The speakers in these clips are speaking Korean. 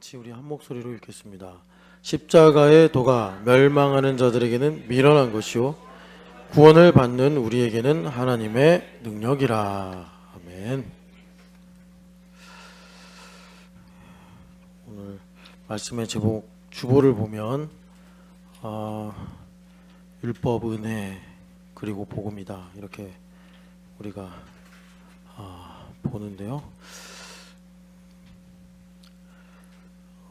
같이 우리 한 목소리로 읽겠습니다. 십자가의 도가 멸망하는 자들에게는 미련한 것이요 구원을 받는 우리에게는 하나님의 능력이라. 아멘. 오늘 말씀의 제목 주보를 보면 율법, 은혜, 그리고 복음이다, 이렇게 우리가 보는데요.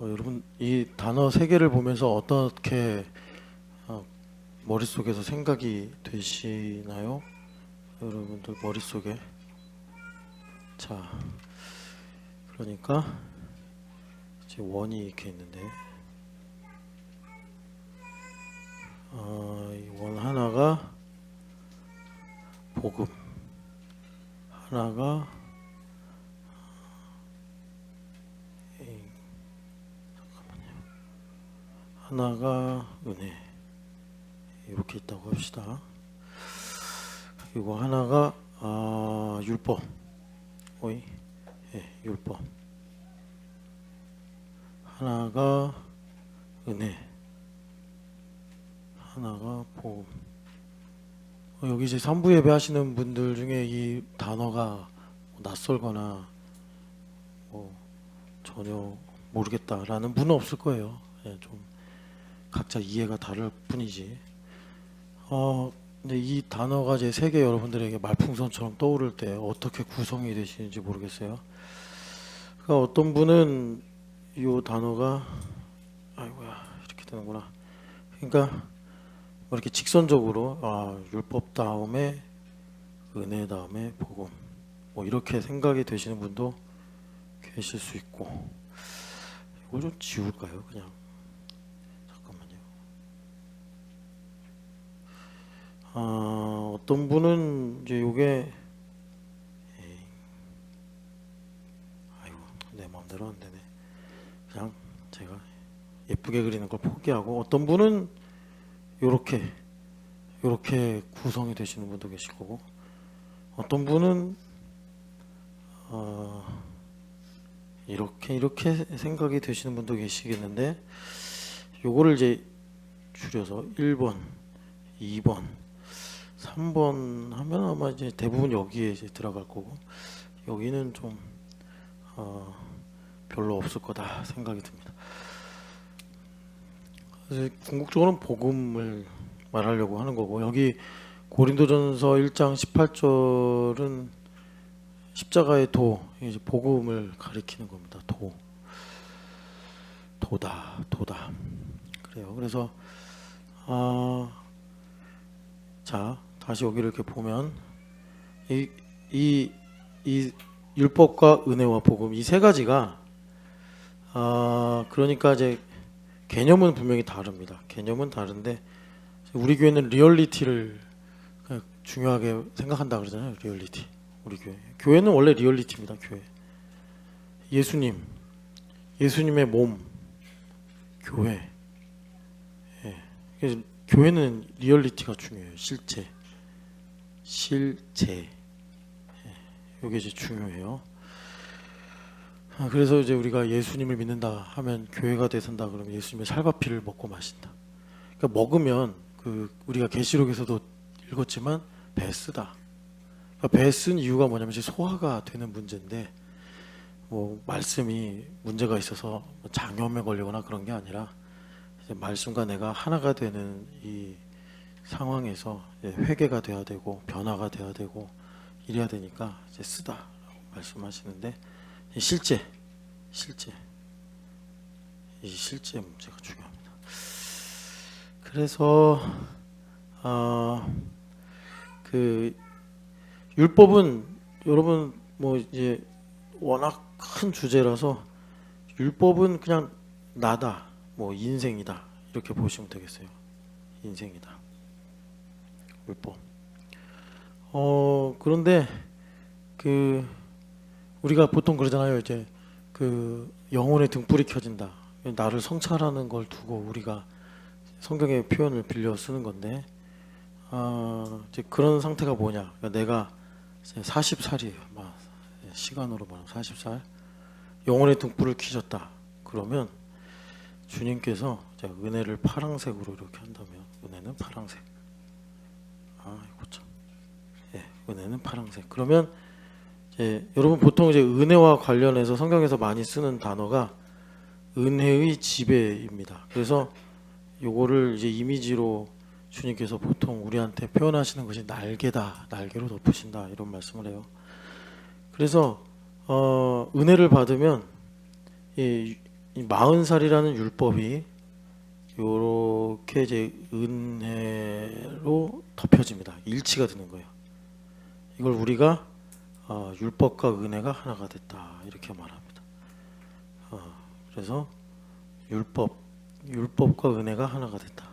여러분, 이 단어 세 개를 보면서 어떻게 머릿속에서 생각이 되시나요? 여러분들 머릿속에. 자, 그러니까 이제 원이 이렇게 있는데 이 원 하나가 복음, 하나가 하나가 은혜, 이렇게 있다고 합시다. 그리고 하나가 율법, 율법. 하나가 은혜, 하나가 복음. 여기 이제 3부 예배 하시는 분들 중에 이 단어가 낯설거나 전혀 모르겠다라는 분은 없을 거예요. 좀 각자 이해가 다를 뿐이지. 근데 이 단어가 제 세계 여러분들에게 말풍선처럼 떠오를 때 어떻게 구성이 되시는지 모르겠어요. 그러니까 어떤 분은 이 단어가 이렇게 되는구나. 그러니까 뭐 이렇게 직선적으로 율법 다음에 은혜 다음에 복음, 이렇게 생각이 되시는 분도 계실 수 있고. 이걸 좀 지울까요? 그냥. 어떤 분은 이제 요게 내 마음대로 안 되네. 그냥 제가 예쁘게 그리는 걸 포기하고, 어떤 분은 요렇게 구성이 되시는 분도 계실 거고, 어떤 분은 이렇게 생각이 되시는 분도 계시겠는데, 요거를 이제 줄여서 1번, 2번, 3번 하면 아마 이제 대부분 여기에 이제 들어갈 거고, 여기는 좀 별로 없을 거다 생각이 듭니다. 그래서 궁극적으로는 복음을 말하려고 하는 거고, 여기 고린도전서 1장 18절은 십자가의 도, 이제 복음을 가리키는 겁니다. 도다. 그래요. 그래서 자, 다시 여기를 이렇게 보면 이 율법과 은혜와 복음, 이 세 가지가 그러니까 이제 개념은 분명히 다릅니다. 개념은 다른데 우리 교회는 리얼리티를 중요하게 생각한다 그러잖아요. 리얼리티. 우리 교회는 원래 리얼리티입니다. 교회. 예수님의 몸, 교회. 그래서 교회는 리얼리티가 중요해요. 실제. 이게 이제 중요해요. 그래서 이제 우리가 예수님을 믿는다 하면 교회가 되선다 그러면 예수님의 살과 피를 먹고 마신다. 그러니까 먹으면 우리가 계시록에서도 읽었지만 배 쓰다. 그러니까 배 쓴 이유가 뭐냐면 이제 소화가 되는 문제인데, 말씀이 문제가 있어서 장염에 걸리거나 그런 게 아니라 이제 말씀과 내가 하나가 되는 이 상황에서 회개가 돼야 되고 변화가 돼야 되고 이래야 되니까 이제 쓰다라고 말씀하시는데, 이 실제 문제가 중요합니다. 그래서 율법은 여러분 이제 워낙 큰 주제라서 율법은 그냥 나다, 인생이다, 이렇게 보시면 되겠어요. 인생이다, 율법. 그런데 우리가 보통 그러잖아요. 이제 영혼의 등불이 켜진다. 나를 성찰하는 걸 두고 우리가 성경의 표현을 빌려 쓰는 건데, 이제 그런 상태가 뭐냐? 그러니까 내가 40살이에요. 시간으로 말하면 40살. 영혼의 등불을 켜졌다. 그러면 주님께서 제가 은혜를 파랑색으로 이렇게 한다면, 은혜는 파랑색. 이거 참. 예, 은혜는 파랑색. 그러면 이제 여러분 보통 이제 은혜와 관련해서 성경에서 많이 쓰는 단어가 은혜의 지배입니다. 그래서 요거를 이제 이미지로 주님께서 보통 우리한테 표현하시는 것이 날개다, 날개로 덮으신다 이런 말씀을 해요. 그래서 은혜를 받으면 이 40살이라는 율법이 요렇게 이제 은혜로 덮여집니다. 일치가 되는 거예요. 이걸 우리가 율법과 은혜가 하나가 됐다 이렇게 말합니다. 그래서 율법과 은혜가 하나가 됐다.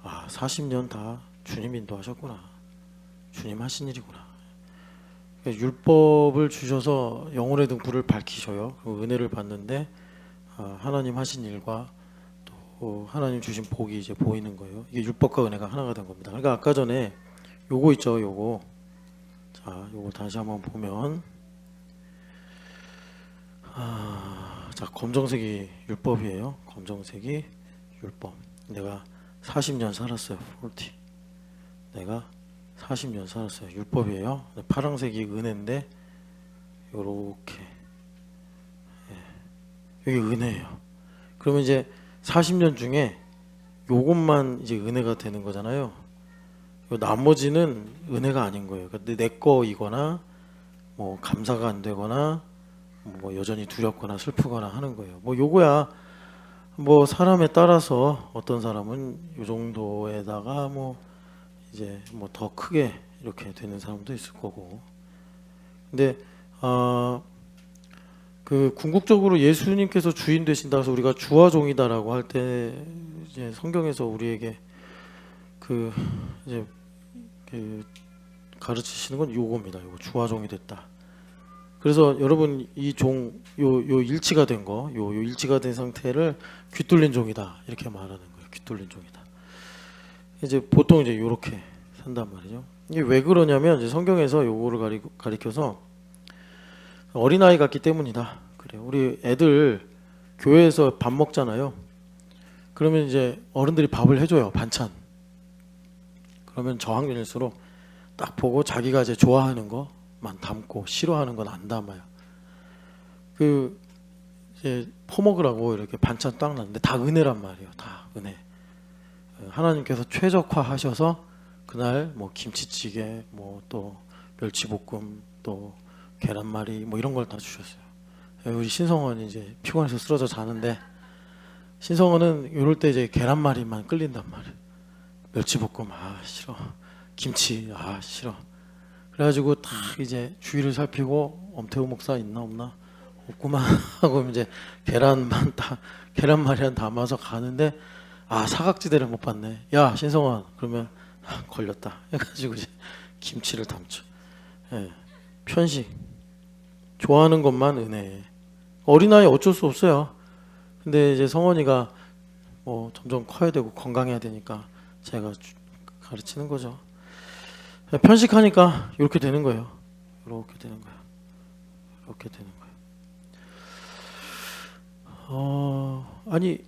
40년 다 주님 인도하셨구나. 주님 하신 일이구나. 율법을 주셔서 영혼의 등불을 밝히셔요. 은혜를 받는데 하나님 하신 일과 또 하나님 주신 복이 이제 보이는 거예요. 이게 율법과 은혜가 하나가 된 겁니다. 그러니까 아까 전에 요거 있죠, 요거. 자, 요거 다시 한번 보면, 자, 검정색이 율법이에요. 검정색이 율법. 내가 40년 살았어요. 40. 내가 40년 살았어요. 율법이에요. 파란색이 은혜인데 요렇게, 여기 은혜예요. 그러면 이제 40년 중에 요것만 이제 은혜가 되는 거잖아요. 나머지는 은혜가 아닌 거예요. 근데 내 거이거나 뭐 감사가 안 되거나 뭐 여전히 두렵거나 슬프거나 하는 거예요. 뭐 요거야 뭐 사람에 따라서 어떤 사람은 요 정도에다가 뭐 이제 뭐 더 크게 이렇게 되는 사람도 있을 거고. 근데 그 궁극적으로 예수님께서 주인 되신다 해서 우리가 주와 종이다라고 할 때 이제 성경에서 우리에게 그 이제 그 가르치시는 건 요겁니다. 요거 주와 종이 됐다. 그래서 여러분 이 종 요 일치가 된 거, 요 일치가 된 상태를 귀뚫린 종이다 이렇게 말하는 거예요. 귀뚫린 종이다. 이제 보통 이제 요렇게 산단 말이죠. 이게 왜 그러냐면 이제 성경에서 요거를 가리켜서 어린아이 같기 때문이다. 그래요. 우리 애들 교회에서 밥 먹잖아요. 그러면 이제 어른들이 밥을 해줘요. 반찬. 그러면 저학년일수록 딱 보고 자기가 이제 좋아하는 것만 담고 싫어하는 건 안 담아요. 그 이제 퍼먹으라고 이렇게 반찬 딱 놨는데 다 은혜란 말이에요. 다 은혜. 하나님께서 최적화하셔서 그날 뭐 김치찌개, 뭐 또 멸치볶음, 또 계란말이 뭐 이런 걸 다 주셨어요. 우리 신성원이 이제 피곤해서 쓰러져 자는데 신성원은 이럴 때 이제 계란말이만 끌린단 말이에요. 멸치볶음 싫어. 김치 싫어. 그래가지고 다 이제 주위를 살피고 엄태우 목사 있나 없나 없구만 하고 이제 계란말이만 담아서 가는데 사각지대를 못 봤네. 야 신성원 그러면 걸렸다 해가지고 이제 김치를 담죠. 편식 좋아하는 것만 은혜. 어린아이 어쩔 수 없어요. 근데 이제 성원이가 뭐 점점 커야 되고 건강해야 되니까 제가 가르치는 거죠. 편식하니까 이렇게 되는 거예요. 이렇게 되는 거예요. 이렇게 되는 거예요. 아니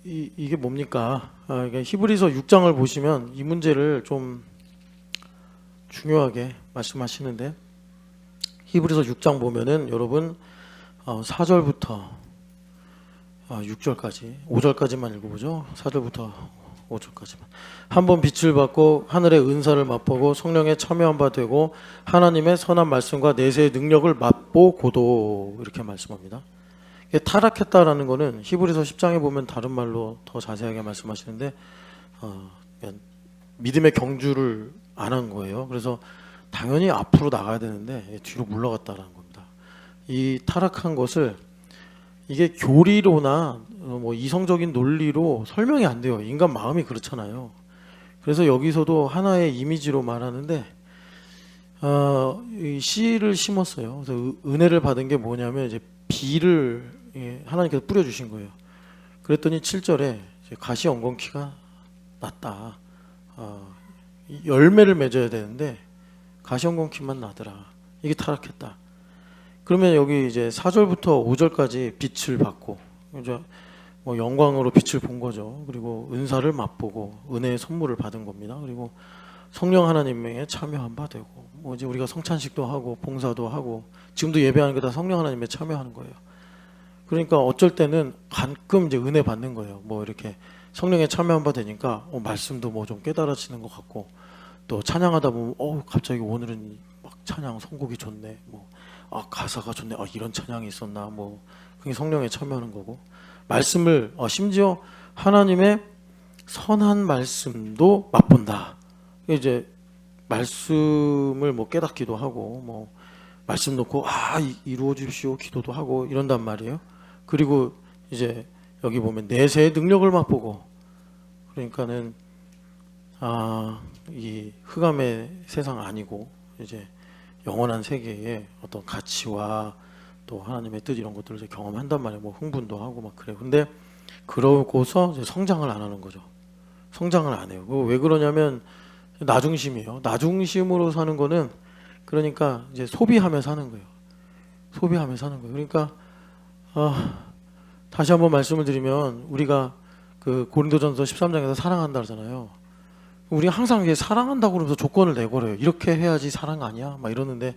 이게 뭡니까? 그러니까 히브리서 6장을 보시면 이 문제를 좀 중요하게 말씀하시는데 히브리서 6장 보면은 여러분 4절부터 6절까지 5절까지만 읽어보죠. 4절부터 5절까지만. 한번 빛을 받고 하늘의 은사를 맛보고 성령에 참여한 바 되고 하나님의 선한 말씀과 내세의 능력을 맛보고도 이렇게 말씀합니다. 타락했다라는 거는 히브리서 10장에 보면 다른 말로 더 자세하게 말씀하시는데 믿음의 경주를 안 한 거예요. 그래서 당연히 앞으로 나가야 되는데 뒤로 물러갔다라는 겁니다. 이 타락한 것을 이게 교리로나 뭐 이성적인 논리로 설명이 안 돼요. 인간 마음이 그렇잖아요. 그래서 여기서도 하나의 이미지로 말하는데 이 씨를 심었어요. 그래서 은혜를 받은 게 뭐냐면 이제 비를 하나님께서 뿌려주신 거예요. 그랬더니 7절에 가시 엉겅퀴가 났다. 열매를 맺어야 되는데 가시 엉겅퀴만 나더라. 이게 타락했다. 그러면 여기 이제 4절부터 5절까지 빛을 받고 이제 뭐 영광으로 빛을 본 거죠. 그리고 은사를 맛보고 은혜의 선물을 받은 겁니다. 그리고 성령 하나님에 참여한 바 되고 뭐 이제 우리가 성찬식도 하고 봉사도 하고 지금도 예배하는 게 다 성령 하나님에 참여하는 거예요. 그러니까 어쩔 때는 가끔 이제 은혜 받는 거예요. 뭐 이렇게 성령에 참여한 바 되니까 말씀도 뭐 좀 깨달아지는 것 같고 또 찬양하다 보면 갑자기 오늘은 막 찬양 선곡이 좋네. 뭐 가사가 좋네. 이런 찬양이 있었나. 뭐 그게 성령에 참여하는 거고 말씀을 심지어 하나님의 선한 말씀도 맛본다. 이제 말씀을 뭐 깨닫기도 하고 뭐 말씀 놓고 이루어 주십시오 기도도 하고 이런단 말이에요. 그리고 이제 여기 보면 내세의 능력을 맛보고 그러니까는 이 흑암의 세상 아니고 이제 영원한 세계의 어떤 가치와 또 하나님의 뜻 이런 것들을 이제 경험한단 말이에요. 뭐 흥분도 하고 막 그래요. 근데 그러고서 이제 성장을 안 하는 거죠. 성장을 안 해요. 왜 그러냐면 나중심이에요. 나중심으로 사는 거는 그러니까 이제 소비하며 사는 거예요. 소비하며 사는 거예요. 그러니까 다시 한번 말씀을 드리면 우리가 그 고린도전서 13장에서 사랑한다 그러잖아요. 우리가 항상 이제 사랑한다고 그러면서 조건을 내걸어요. 이렇게 해야지 사랑 아니야? 막 이러는데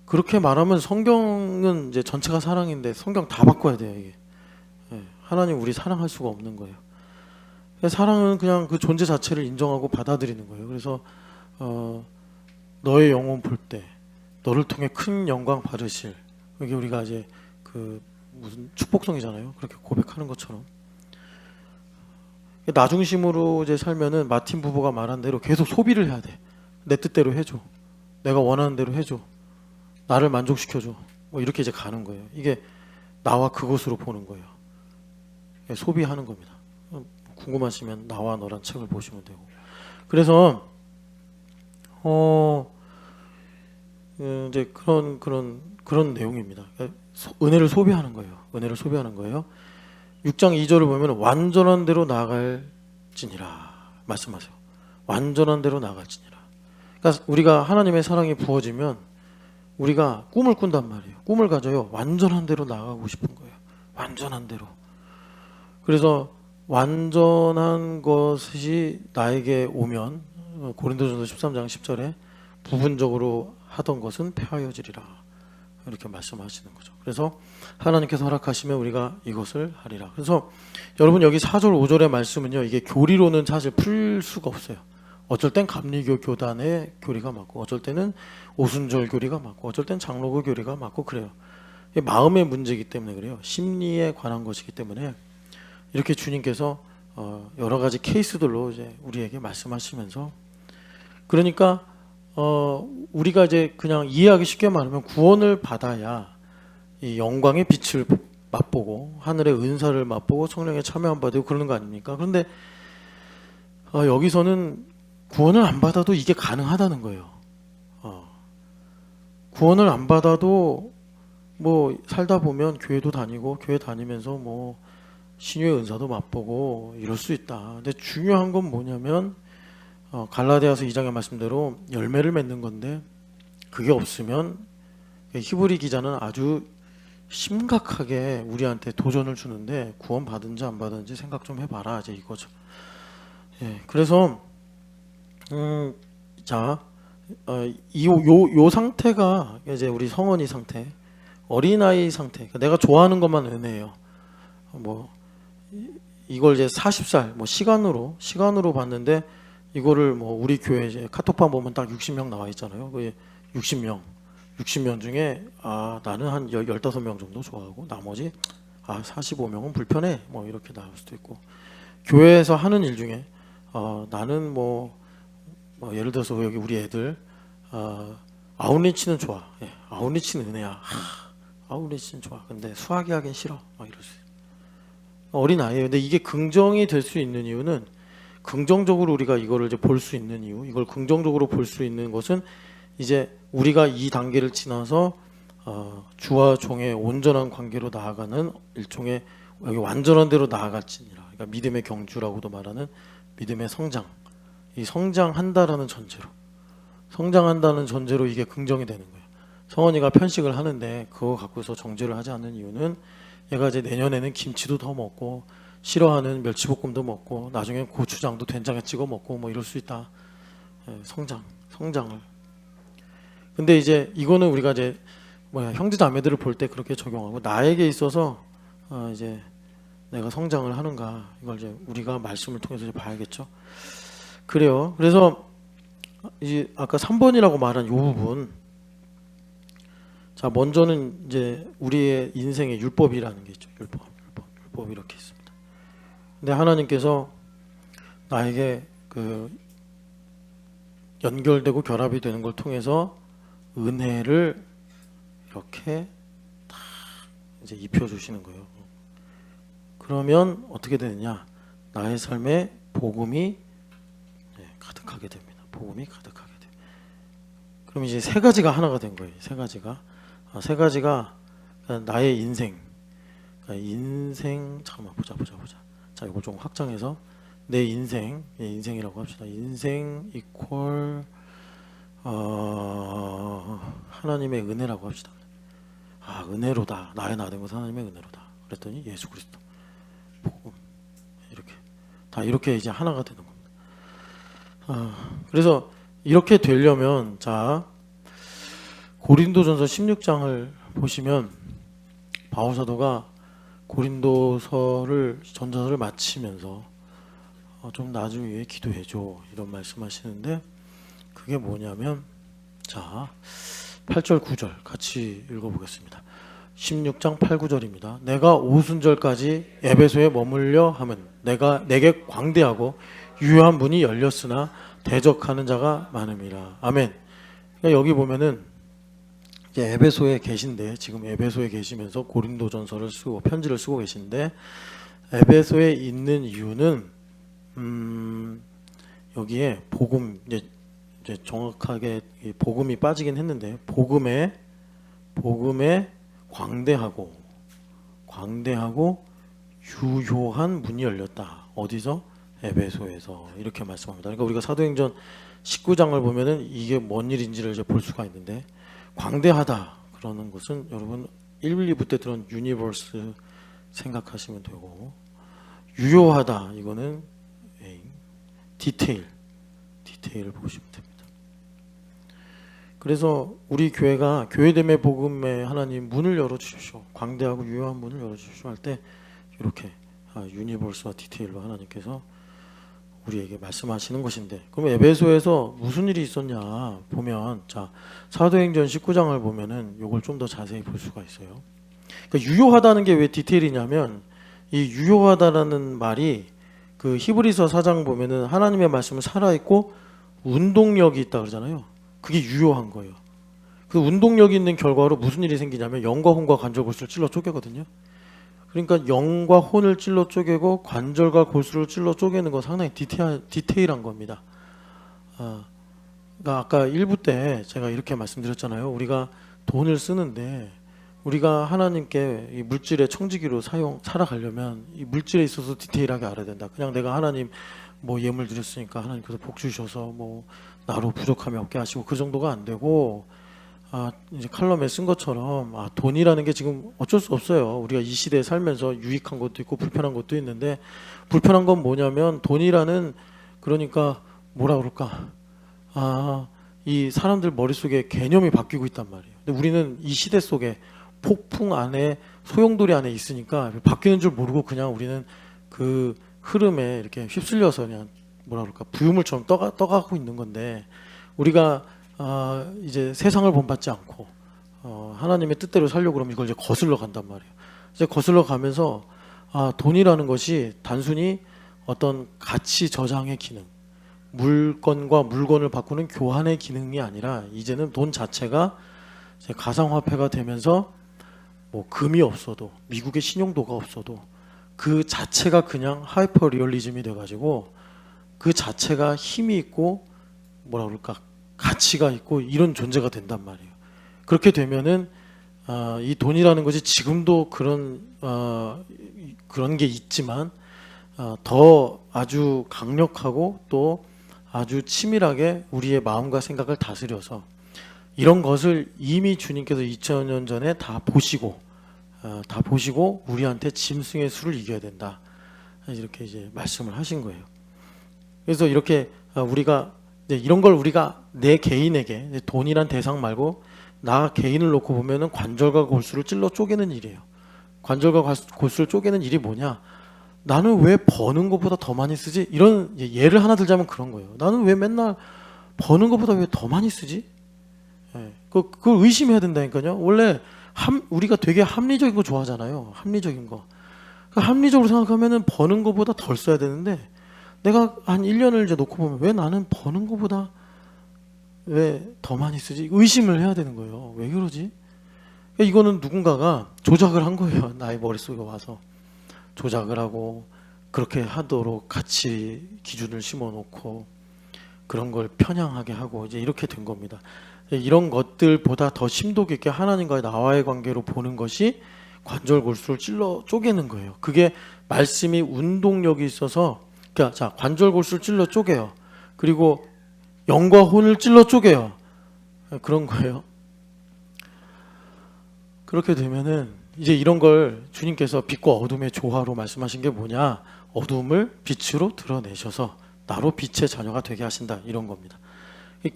그렇게 말하면 성경은 이제 전체가 사랑인데 성경 다 바꿔야 돼요. 이게 하나님 우리 사랑할 수가 없는 거예요. 사랑은 그냥 그 존재 자체를 인정하고 받아들이는 거예요. 그래서 너의 영혼 볼 때 너를 통해 큰 영광 받으실 여기 우리가 이제 그 무슨 축복성이잖아요. 그렇게 고백하는 것처럼 나중심으로 이제 살면은 마틴 부부가 말한 대로 계속 소비를 해야 돼. 내 뜻대로 해줘. 내가 원하는 대로 해줘. 나를 만족시켜줘. 뭐 이렇게 이제 가는 거예요. 이게 나와 그것으로 보는 거예요. 소비하는 겁니다. 궁금하시면 나와 너란 책을 보시면 되고. 그래서 이제 그런 내용입니다. 은혜를 소비하는 거예요. 은혜를 소비하는 거예요. 6장 2절을 보면 완전한 대로 나아갈지니라 말씀하세요. 완전한 대로 나아갈지니라. 그러니까 우리가 하나님의 사랑이 부어지면 우리가 꿈을 꾼단 말이에요. 꿈을 가져요. 완전한 대로 나아가고 싶은 거예요. 완전한 대로. 그래서 완전한 것이 나에게 오면 고린도전서 13장 10절에 부분적으로 하던 것은 폐하여지리라 이렇게 말씀하시는 거죠. 그래서 하나님께서 허락하시면 우리가 이것을 하리라. 그래서 여러분 여기 4절 5절의 말씀은요, 이게 교리로는 사실 풀 수가 없어요. 어쩔 땐 감리교 교단의 교리가 맞고 어쩔 때는 오순절 교리가 맞고 어쩔 땐 장로교 교리가 맞고 그래요. 이게 마음의 문제이기 때문에 그래요. 심리에 관한 것이기 때문에 이렇게 주님께서 여러 가지 케이스들로 이제 우리에게 말씀하시면서 그러니까 우리가 이제 그냥 이해하기 쉽게 말하면 구원을 받아야 이 영광의 빛을 맛보고 하늘의 은사를 맛보고 성령에 참여한 바 되고 그러는 거 아닙니까? 그런데 여기서는 구원을 안 받아도 이게 가능하다는 거예요. 구원을 안 받아도 뭐 살다 보면 교회도 다니고 교회 다니면서 뭐 신유의 은사도 맛보고 이럴 수 있다. 근데 중요한 건 뭐냐면 갈라디아서 2장의 말씀대로 열매를 맺는 건데 그게 없으면 히브리 기자는 아주 심각하게 우리한테 도전을 주는데 구원 받은지 안 받은지 생각 좀 해봐라 이제 이거죠. 그래서 요 상태가 이제 우리 성원이 상태, 어린아이 상태. 그러니까 내가 좋아하는 것만 은혜예요. 뭐 이걸 이제 40살 뭐 시간으로 봤는데 이거를 뭐 우리 교회 이제 카톡방 보면 딱 60명 나와 있잖아요. 그 60명 중에 나는 한 15명 정도 좋아하고 나머지 45명은 불편해. 뭐 이렇게 나올 수도 있고. 교회에서 하는 일 중에 나는 뭐 예를 들어서 여기 우리 애들 아웃리치는 좋아. 아웃리치는 은혜야. 아웃리치는 좋아. 근데 수학이 하긴 싫어. 막 이럴 수 있어요. 어린 아이예요. 근데 이게 긍정이 될 수 있는 이유는 긍정적으로 우리가 이거를 이제 볼 수 있는 이유, 이걸 긍정적으로 볼 수 있는 것은 이제 우리가 이 단계를 지나서 주와 종의 온전한 관계로 나아가는 일종의 여기 완전한 대로 나아갈지니라. 그러니까 믿음의 경주라고도 말하는 믿음의 성장. 이 성장한다는 전제로 이게 긍정이 되는 거예요. 성원이가 편식을 하는데 그거 갖고서 정죄를 하지 않는 이유는 얘가 이제 내년에는 김치도 더 먹고 싫어하는 멸치볶음도 먹고 나중에 고추장도 된장에 찍어 먹고 뭐 이럴 수 있다. 성장을. 근데 이제 이거는 우리가 이제 형제 자매들을 볼 때 그렇게 적용하고 나에게 있어서 이제 내가 성장을 하는가 이걸 이제 우리가 말씀을 통해서 이제 봐야겠죠. 그래요. 그래서 이제 아까 3번이라고 말한 이 부분. 자, 먼저는 이제 우리의 인생의 율법이라는 게 있죠. 율법 이렇게 있습니다. 근데 하나님께서 나에게 그 연결되고 결합이 되는 걸 통해서 은혜를 이렇게 다 이제 입혀 주시는 거예요. 그러면 어떻게 되느냐? 나의 삶에 복음이 가득하게 됩니다. 복음이 가득하게 돼요. 그럼 이제 세 가지가 하나가 된 거예요. 세 가지가 나의 인생. 잠깐만 보자. 자, 이거 좀 확장해서 내 인생이라고 합시다. 인생 이퀄 하나님의 은혜라고 합시다. 은혜로다. 나의 나 된 것은 하나님의 은혜로다. 그랬더니 예수 그리스도 복음 이렇게 다 이렇게 이제 하나가 되는 겁니다. 그래서 이렇게 되려면 자 고린도전서 16장을 보시면 바울 사도가 고린도서를 전서를 마치면서 좀 나를 위해 기도해줘 이런 말씀하시는데 그게 뭐냐면 자 8절 9절 같이 읽어보겠습니다. 16장 8, 9절입니다. 내가 오순절까지 에베소에 머물려 하면 내게 광대하고 유효한 문이 열렸으나 대적하는 자가 많음이라. 아멘. 그러니까 여기 보면은 이제 에베소에 계신데 지금 에베소에 계시면서 고린도전서를 쓰고 편지를 쓰고 계신데 에베소에 있는 이유는 여기에 복음 이제 정확하게 복음이 빠지긴 했는데 복음에 광대하고 유효한 문이 열렸다. 어디서? 에베소에서 이렇게 말씀합니다. 그러니까 우리가 사도행전 19장을 보면은 이게 뭔 일인지를 이제 볼 수가 있는데 광대하다 그러는 것은 여러분 1, 2부 때 들은 유니버스 생각하시면 되고 유효하다 이거는 디테일을 보시면 됩니다. 그래서 우리 교회가 교회됨의 복음에 하나님 문을 열어주십시오. 광대하고 유효한 문을 열어주십시오 할 때 이렇게 유니버스와 디테일로 하나님께서 우리에게 말씀하시는 것인데 그럼 에베소에서 무슨 일이 있었냐 보면 자 사도행전 19장을 보면은 이걸 좀 더 자세히 볼 수가 있어요. 그러니까 유효하다는 게 왜 디테일이냐면 이 유효하다라는 말이 그 히브리서 4장 보면은 하나님의 말씀은 살아있고 운동력이 있다 그러잖아요. 그게 유효한 거예요. 그 운동력이 있는 결과로 무슨 일이 생기냐면 영과 혼과 관절 골수를 찔러 쪼개거든요. 그러니까 영과 혼을 찔러 쪼개고 관절과 골수를 찔러 쪼개는 건 상당히 디테일한 겁니다. 그러니까 아까 1부 때 제가 이렇게 말씀드렸잖아요. 우리가 돈을 쓰는데 우리가 하나님께 이 물질의 청지기로 살아가려면 이 물질에 있어서 디테일하게 알아야 된다. 그냥 내가 하나님 뭐 예물 드렸으니까 하나님께서 복 주셔서 뭐 나로 부족함이 없게 하시고 그 정도가 안 되고 이제 칼럼에 쓴 것처럼 돈이라는 게 지금 어쩔 수 없어요. 우리가 이 시대에 살면서 유익한 것도 있고 불편한 것도 있는데 불편한 건 뭐냐면 돈이라는 그러니까 뭐라 그럴까 이 사람들 머릿속에 개념이 바뀌고 있단 말이에요. 근데 우리는 이 시대 속에 폭풍 안에 소용돌이 안에 있으니까 바뀌는 줄 모르고 그냥 우리는 그 흐름에 이렇게 휩쓸려서 그냥 뭐라 그럴까 부유물처럼 떠가고 있는 건데 우리가 이제 세상을 본받지 않고 하나님의 뜻대로 살려고 그러면 이걸 이제 거슬러 간단 말이에요. 이제 거슬러 가면서 돈이라는 것이 단순히 어떤 가치 저장의 기능, 물건과 물건을 바꾸는 교환의 기능이 아니라 이제는 돈 자체가 이제 가상화폐가 되면서 뭐 금이 없어도 미국의 신용도가 없어도 그 자체가 그냥 하이퍼 리얼리즘이 돼가지고 그 자체가 힘이 있고 뭐라 그럴까 가치가 있고 이런 존재가 된단 말이에요. 그렇게 되면은 이 돈이라는 것이 지금도 그런 게 있지만 더 아주 강력하고 또 아주 치밀하게 우리의 마음과 생각을 다스려서 이런 것을 이미 주님께서 2000년 전에 다 보시고 우리한테 짐승의 수를 이겨야 된다. 이렇게 이제 말씀을 하신 거예요. 그래서 이렇게 우리가 이제 이런 걸 우리가 내 개인에게 돈이란 대상 말고 나 개인을 놓고 보면은 관절과 골수를 찔러 쪼개는 일이에요. 관절과 골수를 쪼개는 일이 뭐냐? 나는 왜 버는 것보다 더 많이 쓰지? 이런 예를 하나 들자면 그런 거예요. 나는 왜 맨날 버는 것보다 왜 더 많이 쓰지? 예, 그걸 의심해야 된다니까요. 원래 우리가 되게 합리적인 거 좋아하잖아요. 합리적인 거. 합리적으로 생각하면은 버는 것보다 덜 써야 되는데 내가 한 1년을 이제 놓고 보면 왜 나는 버는 것보다 왜 더 많이 쓰지? 의심을 해야 되는 거예요. 왜 그러지? 이거는 누군가가 조작을 한 거예요. 나의 머릿속에 와서 조작을 하고 그렇게 하도록 같이 기준을 심어놓고 그런 걸 편향하게 하고 이제 이렇게 된 겁니다. 이런 것들보다 더 심도 깊게 하나님과의 나와의 관계로 보는 것이 관절골수를 찔러 쪼개는 거예요. 그게 말씀이 운동력이 있어서 그러니까 자 관절골수를 찔러 쪼개요. 그리고 영과 혼을 찔러 쪼개요. 그런 거예요. 그렇게 되면은 이제 이런 걸 주님께서 빛과 어둠의 조화로 말씀하신 게 뭐냐? 어둠을 빛으로 드러내셔서 나로 빛의 자녀가 되게 하신다 이런 겁니다.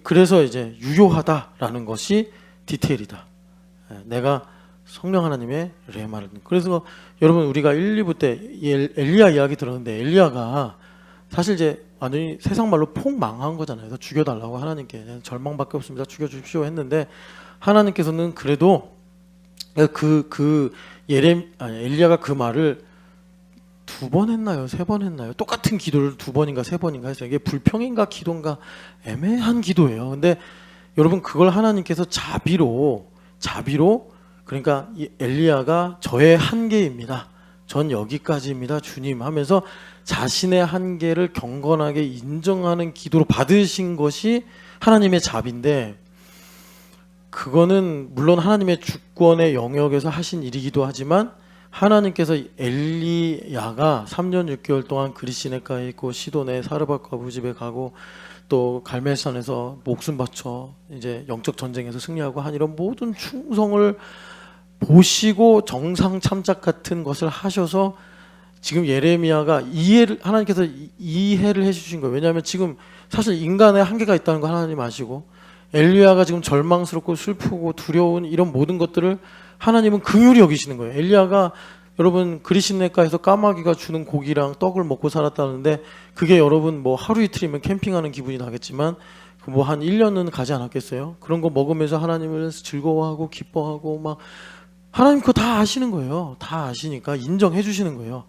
그래서 이제 유효하다라는 것이 디테일이다. 내가 성령 하나님의 레마를. 그래서 여러분 우리가 1, 2부 때 엘리야 이야기 들었는데 엘리야가 사실 이제 완전히 세상 말로 폭망한 거잖아요. 그래서 죽여달라고 하나님께 절망밖에 없습니다. 죽여주십시오 했는데 하나님께서는 그래도 엘리야가 그 말을 2번 했나요? 3번 했나요? 똑같은 기도를 2번인가 3번인가 했어요. 이게 불평인가 기도인가 애매한 기도예요. 근데 여러분 그걸 하나님께서 자비로 그러니까 이 엘리야가 저의 한계입니다. 전 여기까지입니다. 주님 하면서 자신의 한계를 경건하게 인정하는 기도로 받으신 것이 하나님의 자비인데 그거는 물론 하나님의 주권의 영역에서 하신 일이기도 하지만 하나님께서 엘리야가 3년 6개월 동안 그리시네가에 있고 시돈에 사르밧과 부집에 가고 또 갈멜산에서 목숨 바쳐 이제 영적 전쟁에서 승리하고 한 이런 모든 충성을 보시고 정상 참작 같은 것을 하셔서 지금 예레미야가 하나님께서 이해를 해주신 거예요. 왜냐하면 지금 사실 인간의 한계가 있다는 거 하나님 아시고 엘리야가 지금 절망스럽고 슬프고 두려운 이런 모든 것들을 하나님은 긍휼히 여기시는 거예요. 엘리야가 여러분 그리시네가에서 까마귀가 주는 고기랑 떡을 먹고 살았다는데 그게 여러분 뭐 하루 이틀이면 캠핑하는 기분이 나겠지만 뭐 한 1년은 가지 않았겠어요? 그런 거 먹으면서 하나님을 즐거워하고 기뻐하고 막 하나님 그거 다 아시는 거예요. 다 아시니까 인정해 주시는 거예요.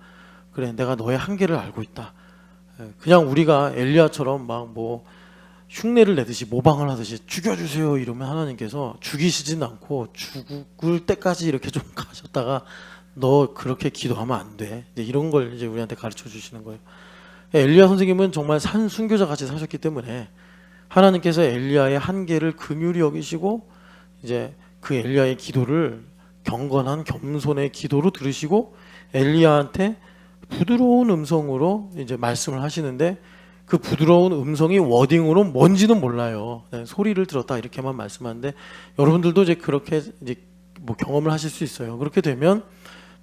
그래 내가 너의 한계를 알고 있다. 그냥 우리가 엘리야처럼 막 뭐 흉내를 내듯이 모방을 하듯이 죽여주세요 이러면 하나님께서 죽이시진 않고 죽을 때까지 이렇게 좀 가셨다가 너 그렇게 기도하면 안 돼. 이런 걸 이제 우리한테 가르쳐 주시는 거예요. 엘리야 선생님은 정말 산 순교자 같이 사셨기 때문에 하나님께서 엘리야의 한계를 긍휼히 여기시고 이제 그 엘리야의 기도를 경건한 겸손의 기도로 들으시고 엘리야한테 부드러운 음성으로 이제 말씀을 하시는데 그 부드러운 음성이 워딩으로 뭔지는 몰라요. 소리를 들었다 이렇게만 말씀하는데 여러분들도 이제 그렇게 이제 뭐 경험을 하실 수 있어요. 그렇게 되면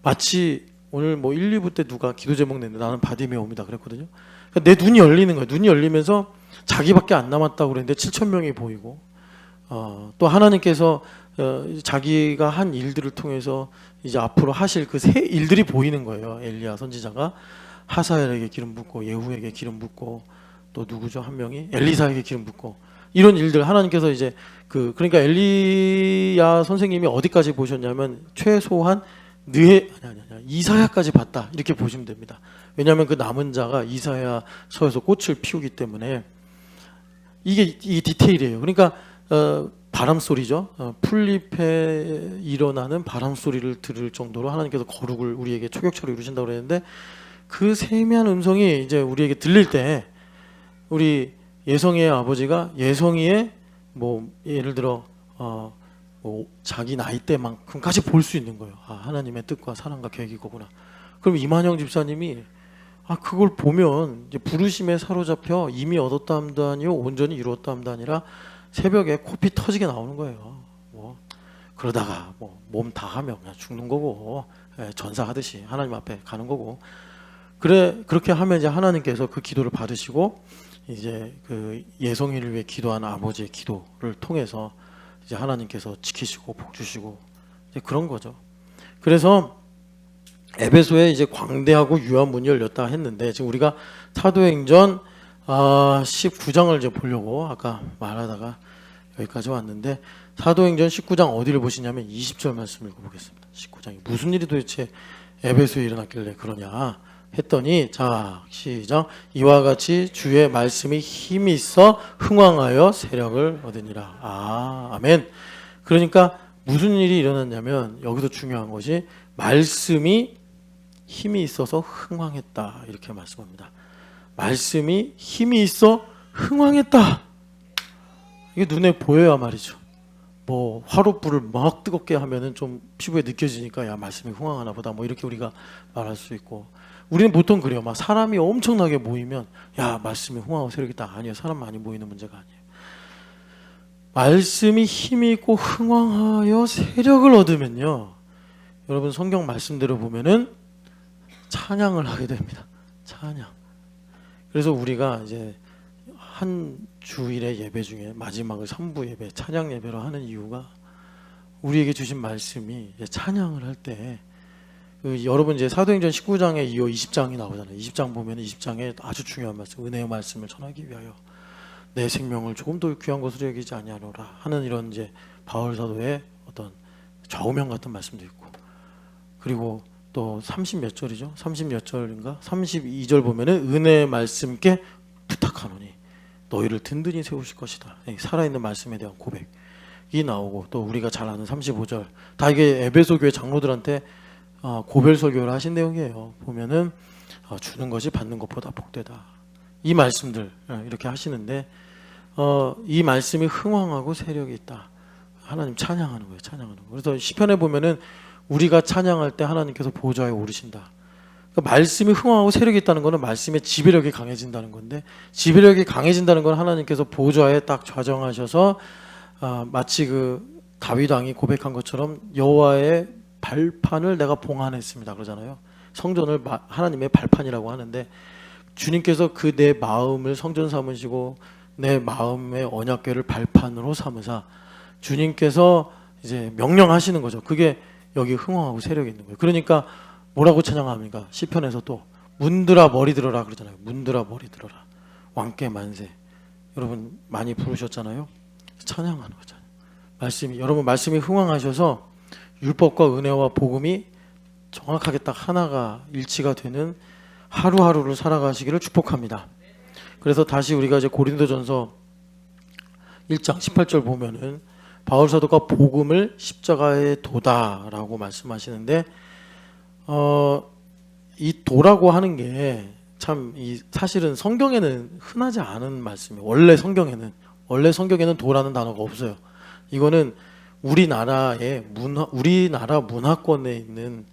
마치 오늘 뭐 1, 2부 때 누가 기도 제목 냈는데 나는 바디메오입니다 그랬거든요. 그러니까 내 눈이 열리는 거예요. 눈이 열리면서 자기밖에 안 남았다고 그랬는데 7천 명이 보이고 또 하나님께서 자기가 한 일들을 통해서 이제 앞으로 하실 그 새 일들이 보이는 거예요. 엘리야 선지자가 하사엘에게 기름 붓고 예후에게 기름 붓고 또 누구죠 한 명이 엘리사에게 기름 붓고 이런 일들 하나님께서 이제 그러니까 엘리야 선생님이 어디까지 보셨냐면 최소한 이사야까지 봤다 이렇게 보시면 됩니다. 왜냐하면 그 남은 자가 이사야서에서 꽃을 피우기 때문에 이게 디테일이에요. 그러니까 바람 소리죠. 풀잎에 일어나는 바람 소리를 들을 정도로 하나님께서 거룩을 우리에게 초격처로 이루신다고 그랬는데 그 세미한 음성이 이제 우리에게 들릴 때 우리 예성이의 아버지가 예성이의 뭐 예를 들어 뭐 자기 나이대만큼까지 볼 수 있는 거예요. 아, 하나님의 뜻과 사랑과 계획이 거구나. 그럼 이만영 집사님이 그걸 보면 이제 부르심에 사로잡혀 이미 얻었다 함도 아니요 온전히 이루었다 함도 아니라 새벽에 코피 터지게 나오는 거예요. 뭐 그러다가 뭐 몸 다 하면 그냥 죽는 거고, 전사하듯이 하나님 앞에 가는 거고. 그렇게 하면 이제 하나님께서 그 기도를 받으시고 이제 그 예송이를 위해 기도하는 아버지의 기도를 통해서 이제 하나님께서 지키시고 복 주시고 이제 그런 거죠. 그래서 에베소에 이제 광대하고 유한 문이 열렸다 했는데, 지금 우리가 사도행전 19장을 이제 보려고 아까 말하다가 여기까지 왔는데, 사도행전 19장 어디를 보시냐면 20절 말씀 읽어보겠습니다. 19장이 무슨 일이 도대체 에베소에 일어났길래 그러냐 했더니, 자 시작. 이와 같이 주의 말씀이 힘이 있어 흥왕하여 세력을 얻으니라. 아멘. 그러니까 무슨 일이 일어났냐면, 여기서 중요한 것이 말씀이 힘이 있어서 흥왕했다, 이렇게 말씀합니다. 말씀이 힘이 있어 흥왕했다. 이게 눈에 보여야 말이죠. 뭐 화롯불을 막 뜨겁게 하면은 좀 피부에 느껴지니까 야, 말씀이 흥왕하나 보다, 뭐 이렇게 우리가 말할 수 있고, 우리는 보통 그래요. 막 사람이 엄청나게 모이면 야, 말씀이 흥왕하고 세력이 있다. 아니에요. 사람 많이 모이는 문제가 아니에요. 말씀이 힘이 있고 흥왕하여 세력을 얻으면요, 여러분 성경 말씀대로 보면은 찬양을 하게 됩니다. 찬양. 그래서 우리가 이제 한 주일의 예배 중에 마지막을 3부 예배, 찬양 예배로 하는 이유가, 우리에게 주신 말씀이 찬양을 할 때, 여러분 이제 사도행전 19장에 이어 20장이 나오잖아요. 20장 보면 20장에 아주 중요한 말씀, 은혜의 말씀을 전하기 위하여 내 생명을 조금 더 귀한 것으로 여기지 아니하노라 하는 이런 이제 바울 사도의 어떤 좌우명 같은 말씀도 있고, 그리고 또 30 몇 절이죠. 30 몇 절인가? 32절 보면은 은혜의 말씀께 부탁하노니 너희를 든든히 세우실 것이다. 살아있는 말씀에 대한 고백이 나오고, 또 우리가 잘 아는 35절, 다 이게 에베소 교회 장로들한테 고별 설교를 하신 내용이에요. 보면은 주는 것이 받는 것보다 복되다. 이 말씀들 이렇게 하시는데, 이 말씀이 흥왕하고 세력이 있다. 하나님 찬양하는 거예요. 찬양하는 거. 그래서 시편에 보면은 우리가 찬양할 때 하나님께서 보좌에 오르신다. 그러니까 말씀이 흥왕하고 세력이 있다는 것은 말씀의 지배력이 강해진다는 건데, 지배력이 강해진다는 건 하나님께서 보좌에 딱 좌정하셔서 마치 그 다윗 왕이 고백한 것처럼 여호와의 발판을 내가 봉안했습니다 그러잖아요. 성전을 하나님의 발판이라고 하는데, 주님께서 그 내 마음을 성전 삼으시고 내 마음의 언약궤를 발판으로 삼으사 주님께서 이제 명령하시는 거죠. 그게 여기 흥왕하고 세력이 있는 거예요. 그러니까 뭐라고 찬양합니까? 시편에서 또 문들아 머리 들어라 그러잖아요. 문들아 머리 들어라. 왕께 만세. 여러분 많이 부르셨잖아요. 찬양하는 거잖아요. 말씀이, 여러분 말씀이 흥왕하셔서 율법과 은혜와 복음이 정확하게 딱 하나가 일치가 되는 하루하루를 살아가시기를 축복합니다. 그래서 다시 우리가 이제 고린도전서 1장 18절 보면은 바울 사도가 복음을 십자가에 도다라고 말씀하시는데, 이 도라고 하는 게 참 사실은 성경에는 흔하지 않은 말씀이에요. 원래 성경에는 도라는 단어가 없어요. 이거는 우리나라 문화권에 있는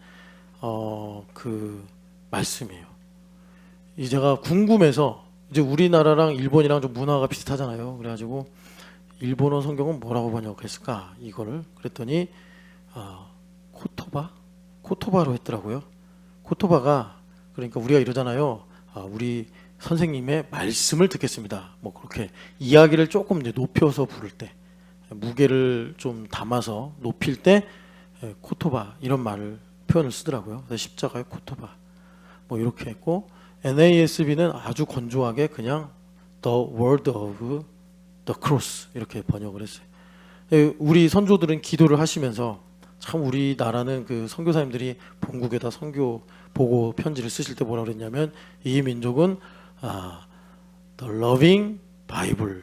그 말씀이에요. 제가 궁금해서, 이제 우리나라랑 일본이랑 좀 문화가 비슷하잖아요. 그래가지고 일본어 성경은 뭐라고 번역했을까 이거를 그랬더니 코토바로 했더라고요. 코토바가, 그러니까 우리가 이러잖아요. 우리 선생님의 말씀을 듣겠습니다. 뭐 그렇게 이야기를 조금 이제 높여서 부를 때, 무게를 좀 담아서 높일 때 코토바 이런 표현을 쓰더라고요. 십자가의 코토바 뭐 이렇게 했고, NASB는 아주 건조하게 그냥 The Word of the Cross 이렇게 번역을 했어요. 우리 선조들은 기도를 하시면서, 참 우리나라는 그 선교사님들이 본국에다 선교 보고 편지를 쓰실 때 뭐라 그랬냐면, 이 민족은 The Loving Bible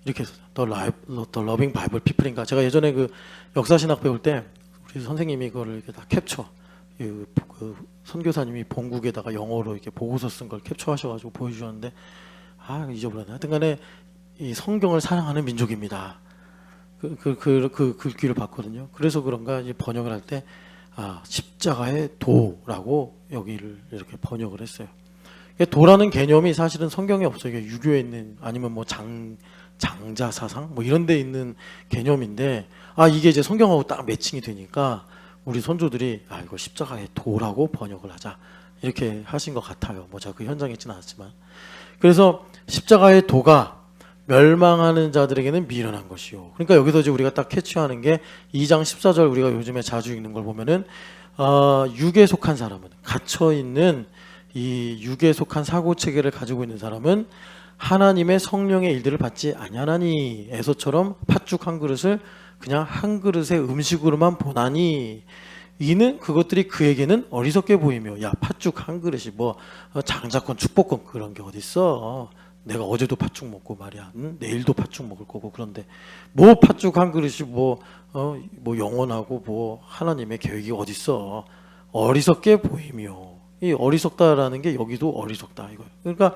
이렇게 했어요. The Loving Bible People인가. 제가 예전에 그 역사신학 배울 때 우리 선생님이 그거를 이렇게 다 캡처, 그 선교사님이 본국에다가 영어로 이렇게 보고서 쓴 걸 캡처하셔가지고 보여주셨는데, 잊어버렸네. 하여튼간에 이 성경을 사랑하는 민족입니다. 그 글귀를 봤거든요. 그래서 그런가 이제 번역을 할 때 십자가의 도라고 여기를 이렇게 번역을 했어요. 도라는 개념이 사실은 성경에 없어요. 이게 유교에 있는 아니면 뭐 장자 사상 뭐 이런 데 있는 개념인데 이게 이제 성경하고 딱 매칭이 되니까 우리 선조들이 이거 십자가의 도라고 번역을 하자 이렇게 하신 것 같아요. 뭐 제가 그 현장에 있지는 않았지만 그래서 십자가의 도가 멸망하는 자들에게는 미련한 것이요. 그러니까 여기서 이제 우리가 딱 캐치하는 게 2장 14절 우리가 요즘에 자주 읽는 걸 보면은 육에 속한 사람은 갇혀 있는 이 육에 속한 사고 체계를 가지고 있는 사람은 하나님의 성령의 일들을 받지 아니하나니 에서처럼 팥죽 한 그릇을 그냥 한 그릇의 음식으로만 보나니 이는 그것들이 그에게는 어리석게 보이며 야 팥죽 한 그릇이 뭐 장자권 축복권 그런 게 어딨어. 내가 어제도 팥죽 먹고 말이야 내일도 팥죽 먹을 거고 그런데 뭐 팥죽 한 그릇이 뭐 영원하고 뭐 하나님의 계획이 어딨어. 어리석게 보이며 이 어리석다라는 게 여기도 어리석다 이거예요. 그러니까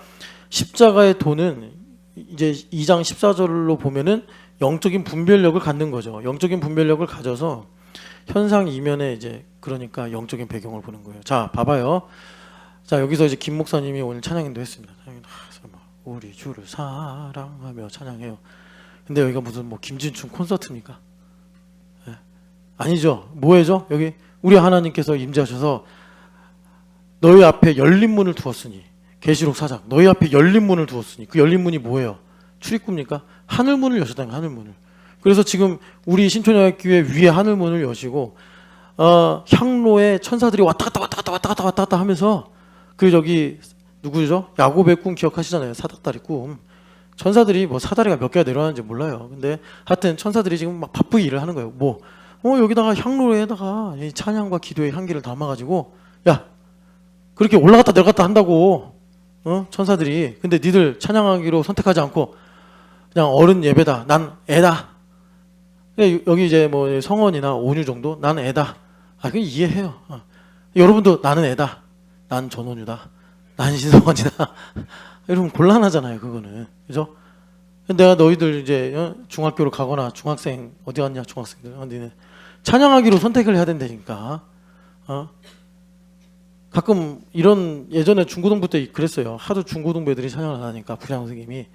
십자가의 도는 이제 2장 14절로 보면은 영적인 분별력을 갖는 거죠. 영적인 분별력을 가져서 현상 이면에 이제 그러니까 영적인 배경을 보는 거예요. 자, 봐봐요. 자, 여기서 이제 김 목사님이 오늘 찬양인도 했습니다. 우리 주를 사랑하며 찬양해요. 근데 여기가 무슨 뭐 김진춘 콘서트입니까? 네. 아니죠. 뭐해죠? 여기 우리 하나님께서 임재하셔서 너희 앞에 열린 문을 두었으니 계시록 4장 너희 앞에 열린 문을 두었으니 그 열린 문이 뭐예요? 출입구입니까? 하늘문을 여셨다는 하늘문을. 그래서 지금 우리 신촌영학교회 위에 하늘문을 여시고 향로에 천사들이 왔다 갔다 하면서 그 저기 누구죠? 야곱의 꿈 기억하시잖아요. 사닥다리 꿈. 천사들이 뭐 사다리가 몇 개가 내려가는지 몰라요. 근데 하여튼 천사들이 지금 막 바쁘게 일을 하는 거예요. 여기다가 향로에다가 이 찬양과 기도의 향기를 담아가지고 야 그렇게 올라갔다 내려갔다 한다고 천사들이. 근데 니들 찬양하기로 선택하지 않고 그냥 어른 예배다. 난 애다. 여기 이제 뭐 성원이나 온유 정도 난 애다. 그건 이해해요. 여러분도 나는 애다. 난 전원유다. 난 신성원이다. 이러면 곤란하잖아요. 그거는 그죠? 내가 너희들 이제 중학교를 가거나 중학생 어디 갔냐 중학생들 니네 찬양하기로 선택을 해야 된다니까. 가끔 이런 예전에 중고등부 때 그랬어요. 하도 중고등부 애들이 찬양을 안 하니까 부장 선생님이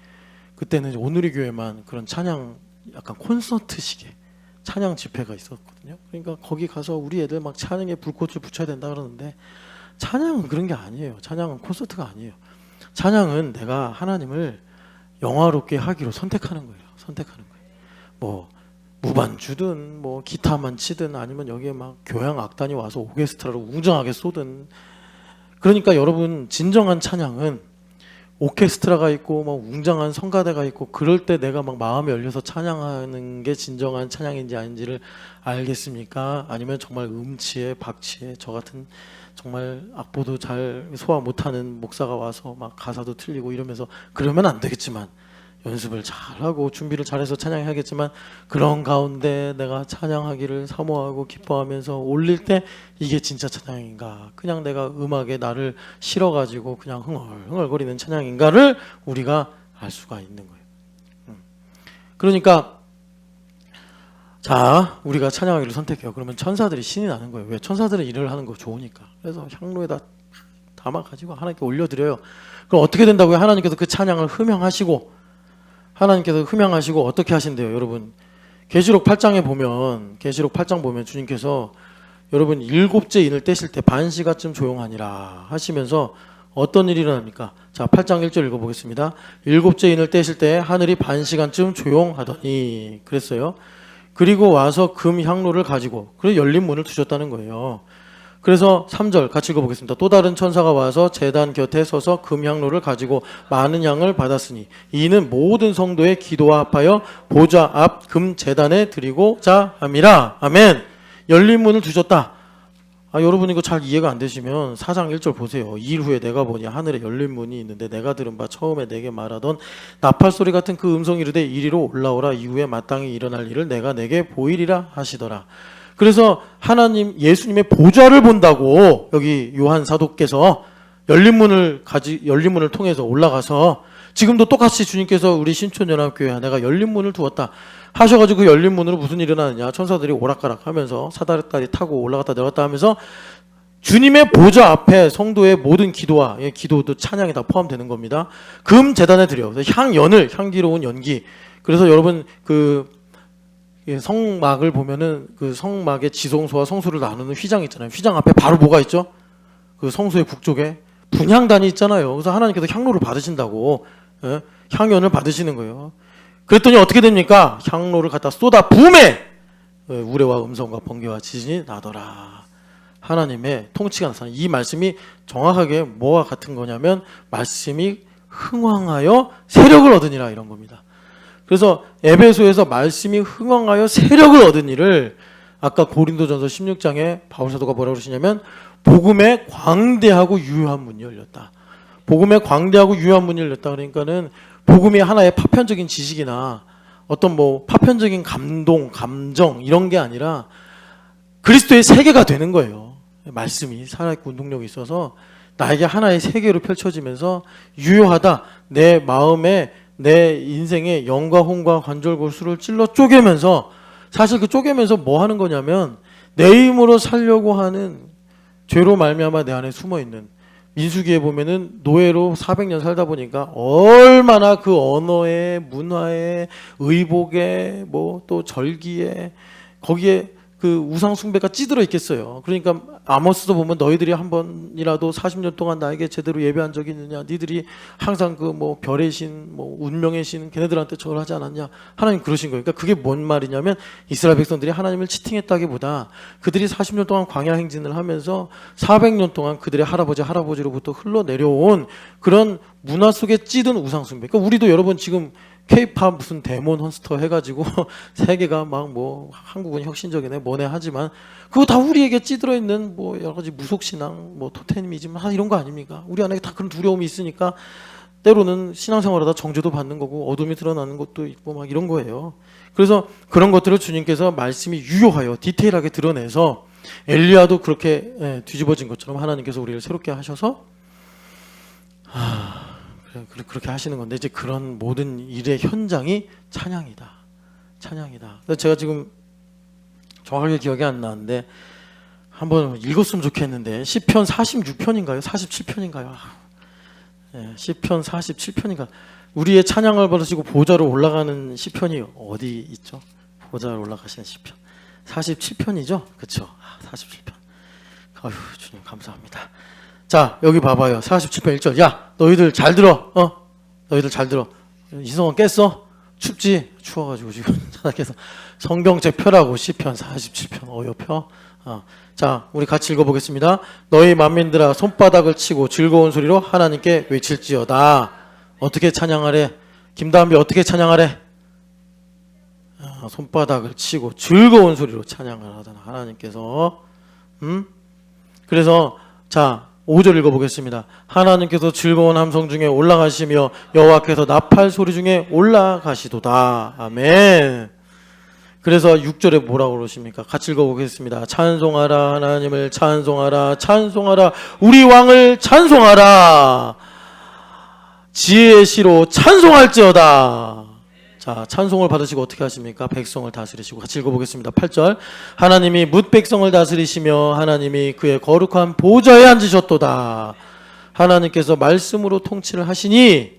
그때는 오누리 교회만 그런 찬양 약간 콘서트식의 찬양 집회가 있었거든요. 그러니까 거기 가서 우리 애들 막 찬양에 불꽃을 붙여야 된다 그러는데 찬양은 그런 게 아니에요. 찬양은 콘서트가 아니에요. 찬양은 내가 하나님을 영화롭게 하기로 선택하는 거예요. 선택하는 거예요. 뭐 무반주든 뭐 기타만 치든 아니면 여기에 막 교향 악단이 와서 오케스트라로 웅장하게 쏘든. 그러니까 여러분 진정한 찬양은 오케스트라가 있고 막 웅장한 성가대가 있고 그럴 때 내가 막 마음이 열려서 찬양하는 게 진정한 찬양인지 아닌지를 알겠습니까? 아니면 정말 음치에 박치에 저 같은 정말 악보도 잘 소화 못하는 목사가 와서 막 가사도 틀리고 이러면서 그러면 안 되겠지만 연습을 잘하고 준비를 잘해서 찬양해야겠지만 그런 가운데 내가 찬양하기를 사모하고 기뻐하면서 올릴 때 이게 진짜 찬양인가 그냥 내가 음악에 나를 실어가지고 그냥 흥얼흥얼거리는 찬양인가를 우리가 알 수가 있는 거예요. 그러니까 자 우리가 찬양하기를 선택해요. 그러면 천사들이 신이 나는 거예요. 왜? 천사들은 일을 하는 거 좋으니까. 그래서 향로에다 담아가지고 하나님께 올려드려요. 그럼 어떻게 된다고요? 하나님께서 그 찬양을 흠양하시고 어떻게 하신대요? 여러분 계시록 8장에 보면 계시록 8장 보면 주님께서 여러분 일곱째 인을 떼실 때 반시간쯤 조용하니라 하시면서 어떤 일이 일어납니까? 자 8장 1절 읽어보겠습니다. 일곱째 인을 떼실 때 하늘이 반시간쯤 조용하더니 그랬어요. 그리고 와서 금 향로를 가지고 그래서 열린 문을 두셨다는 거예요. 그래서 3절 같이 읽어보겠습니다. 또 다른 천사가 와서 제단 곁에 서서 금향로를 가지고 많은 양을 받았으니 이는 모든 성도의 기도와 합하여 보좌 앞 금 제단에 드리고자 함이라. 아멘. 열린 문을 두셨다. 여러분 이거 잘 이해가 안 되시면 4장 1절 보세요. 2일 후에 내가 보니 하늘에 열린 문이 있는데 내가 들은 바 처음에 내게 말하던 나팔 소리 같은 그 음성이 이르되 이리로 올라오라. 이후에 마땅히 일어날 일을 내가 내게 보이리라 하시더라. 그래서 하나님 예수님의 보좌를 본다고 여기 요한 사도께서 열린 문을 통해서 올라가서 지금도 똑같이 주님께서 우리 신촌연합교회 내가 열린 문을 두었다 하셔가지고 그 열린 문으로 무슨 일이 일어나느냐 천사들이 오락가락 하면서 사다리 타고 올라갔다 내려갔다 하면서 주님의 보좌 앞에 성도의 모든 기도와 기도도 찬양이 다 포함되는 겁니다. 금 제단에 드려. 향연을 향기로운 연기. 그래서 여러분 그 성막을 보면은 그 성막의 지성소와 성소를 나누는 휘장 있잖아요. 휘장 앞에 바로 뭐가 있죠? 그 성소의 북쪽에 분향단이 있잖아요. 그래서 하나님께서 향로를 받으신다고 향연을 받으시는 거예요. 그랬더니 어떻게 됩니까? 향로를 갖다 쏟아 부음에 우레와 음성과 번개와 지진이 나더라. 하나님의 통치가 나타나. 이 말씀이 정확하게 뭐와 같은 거냐면 말씀이 흥왕하여 세력을 얻으니라 이런 겁니다. 그래서 에베소에서 말씀이 흥왕하여 세력을 얻으니를 아까 고린도전서 16장에 바울사도가 뭐라고 그러시냐면 복음의 광대하고 유효한 문이 열렸다. 복음의 광대하고 유효한 문이 열렸다. 그러니까는 복음이 하나의 파편적인 지식이나 어떤 뭐 파편적인 감동, 감정 이런 게 아니라 그리스도의 세계가 되는 거예요. 말씀이 살아있고 운동력이 있어서 나에게 하나의 세계로 펼쳐지면서 유효하다. 내 마음에 내 인생의 영과 혼과 관절골수를 찔러 쪼개면서 사실 그 쪼개면서 뭐 하는 거냐면 내 힘으로 살려고 하는 죄로 말미암아 내 안에 숨어있는 민수기에 보면은 노예로 400년 살다 보니까 얼마나 그 언어에 문화에 의복에 뭐 또 절기에 거기에 그 우상 숭배가 찌들어 있겠어요. 그러니까 아모스도 보면 너희들이 한 번이라도 40년 동안 나에게 제대로 예배한 적이 있느냐? 니들이 항상 그 뭐 별의 신, 뭐 운명의 신 걔네들한테 절하지 않았냐? 하나님 그러신 거예요. 그러니까 그게 뭔 말이냐면 이스라엘 백성들이 하나님을 치팅했다기보다 그들이 40년 동안 광야 행진을 하면서 400년 동안 그들의 할아버지로부터 흘러내려온 그런 문화 속에 찌든 우상 숭배. 그러니까 우리도 여러분 지금 K-팝 무슨 데몬 헌스터 해가지고 세계가 막 뭐 한국은 혁신적이네 뭐네 하지만 그거 다 우리에게 찌들어 있는 뭐 여러 가지 무속 신앙 뭐 토테미즘 이런 거 아닙니까? 우리 안에 다 그런 두려움이 있으니까 때로는 신앙생활하다 정죄도 받는 거고 어둠이 드러나는 것도 있고 막 이런 거예요. 그래서 그런 것들을 주님께서 말씀이 유효하여 디테일하게 드러내서 엘리야도 그렇게 뒤집어진 것처럼 하나님께서 우리를 새롭게 하셔서 그렇게 하시는 건데 이제 그런 모든 일의 현장이 찬양이다. 찬양이다. 제가 지금 정확하게 기억이 안 나는데 한번 읽었으면 좋겠는데 시편 46편인가요? 47편인가요? 시편 47편인가? 우리의 찬양을 받으시고 보좌로 올라가는 시편이 어디 있죠? 보좌로 올라가시는 시편 47편이죠? 그렇죠? 47편. 아유 주님 감사합니다. 자 여기 봐봐요. 47편 1절. 야 너희들 잘 들어. 너희들 잘 들어. 이성원 깼어? 춥지? 추워가지고 지금 하나님께서 성경책 펴라고. 시편 47편 어여펴. 자 우리 같이 읽어보겠습니다. 너희 만민들아 손바닥을 치고 즐거운 소리로 하나님께 외칠지어다. 어떻게 찬양하래? 김다은비 어떻게 찬양하래? 손바닥을 치고 즐거운 소리로 찬양을 하잖아 하나님께서. 그래서 자 5절 읽어보겠습니다. 하나님께서 즐거운 함성 중에 올라가시며 여호와께서 나팔 소리 중에 올라가시도다. 아멘. 그래서 6절에 뭐라고 그러십니까? 같이 읽어보겠습니다. 찬송하라 하나님을 찬송하라 찬송하라 우리 왕을 찬송하라 지혜의 시로 찬송할지어다. 자 찬송을 받으시고 어떻게 하십니까? 백성을 다스리시고. 같이 읽어보겠습니다. 8절 하나님이 뭇 백성을 다스리시며 하나님이 그의 거룩한 보좌에 앉으셨도다. 하나님께서 말씀으로 통치를 하시니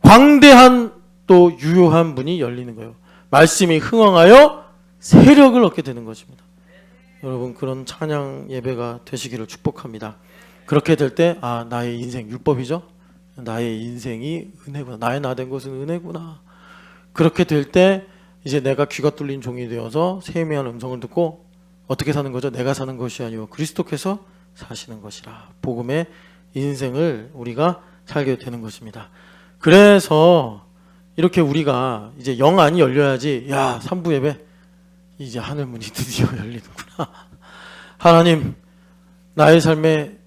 광대한 또 유효한 문이 열리는 거예요. 말씀이 흥왕하여 세력을 얻게 되는 것입니다. 여러분 그런 찬양 예배가 되시기를 축복합니다. 그렇게 될 때 나의 인생 율법이죠. 나의 인생이 은혜구나. 나의 나 된 것은 은혜구나. 그렇게 될 때 이제 내가 귀가 뚫린 종이 되어서 세미한 음성을 듣고 어떻게 사는 거죠? 내가 사는 것이 아니오 그리스도께서 사시는 것이라. 복음의 인생을 우리가 살게 되는 것입니다. 그래서 이렇게 우리가 이제 영안이 열려야지. 야 3부 예배 이제 하늘문이 드디어 열리는구나. 하나님 나의 삶의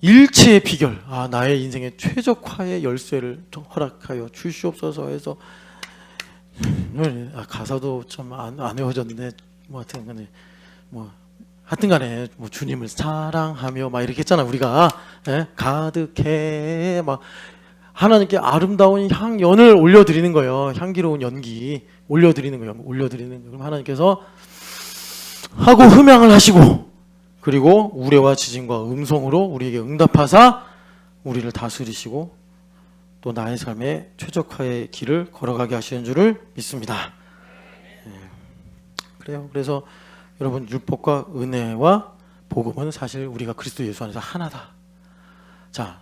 일체의 비결, 나의 인생의 최적화의 열쇠를 좀 허락하여 주시옵소서 해서 가사도 좀 안 외워졌는데 뭐 하여튼간에 뭐 주님을 사랑하며 막 이렇게 했잖아 우리가. 가득해 막 하나님께 아름다운 향연을 올려드리는 거예요. 향기로운 연기 올려드리는 거예요. 올려드리는 거예요. 그럼 하나님께서 하고 흠양을 하시고 그리고 우레와 지진과 음성으로 우리에게 응답하사 우리를 다스리시고 또 나의 삶의 최적화의 길을 걸어가게 하시는 줄을 믿습니다. 그래요. 그래서 여러분, 율법과 은혜와 복음은 사실 우리가 그리스도 예수 안에서 하나다. 자,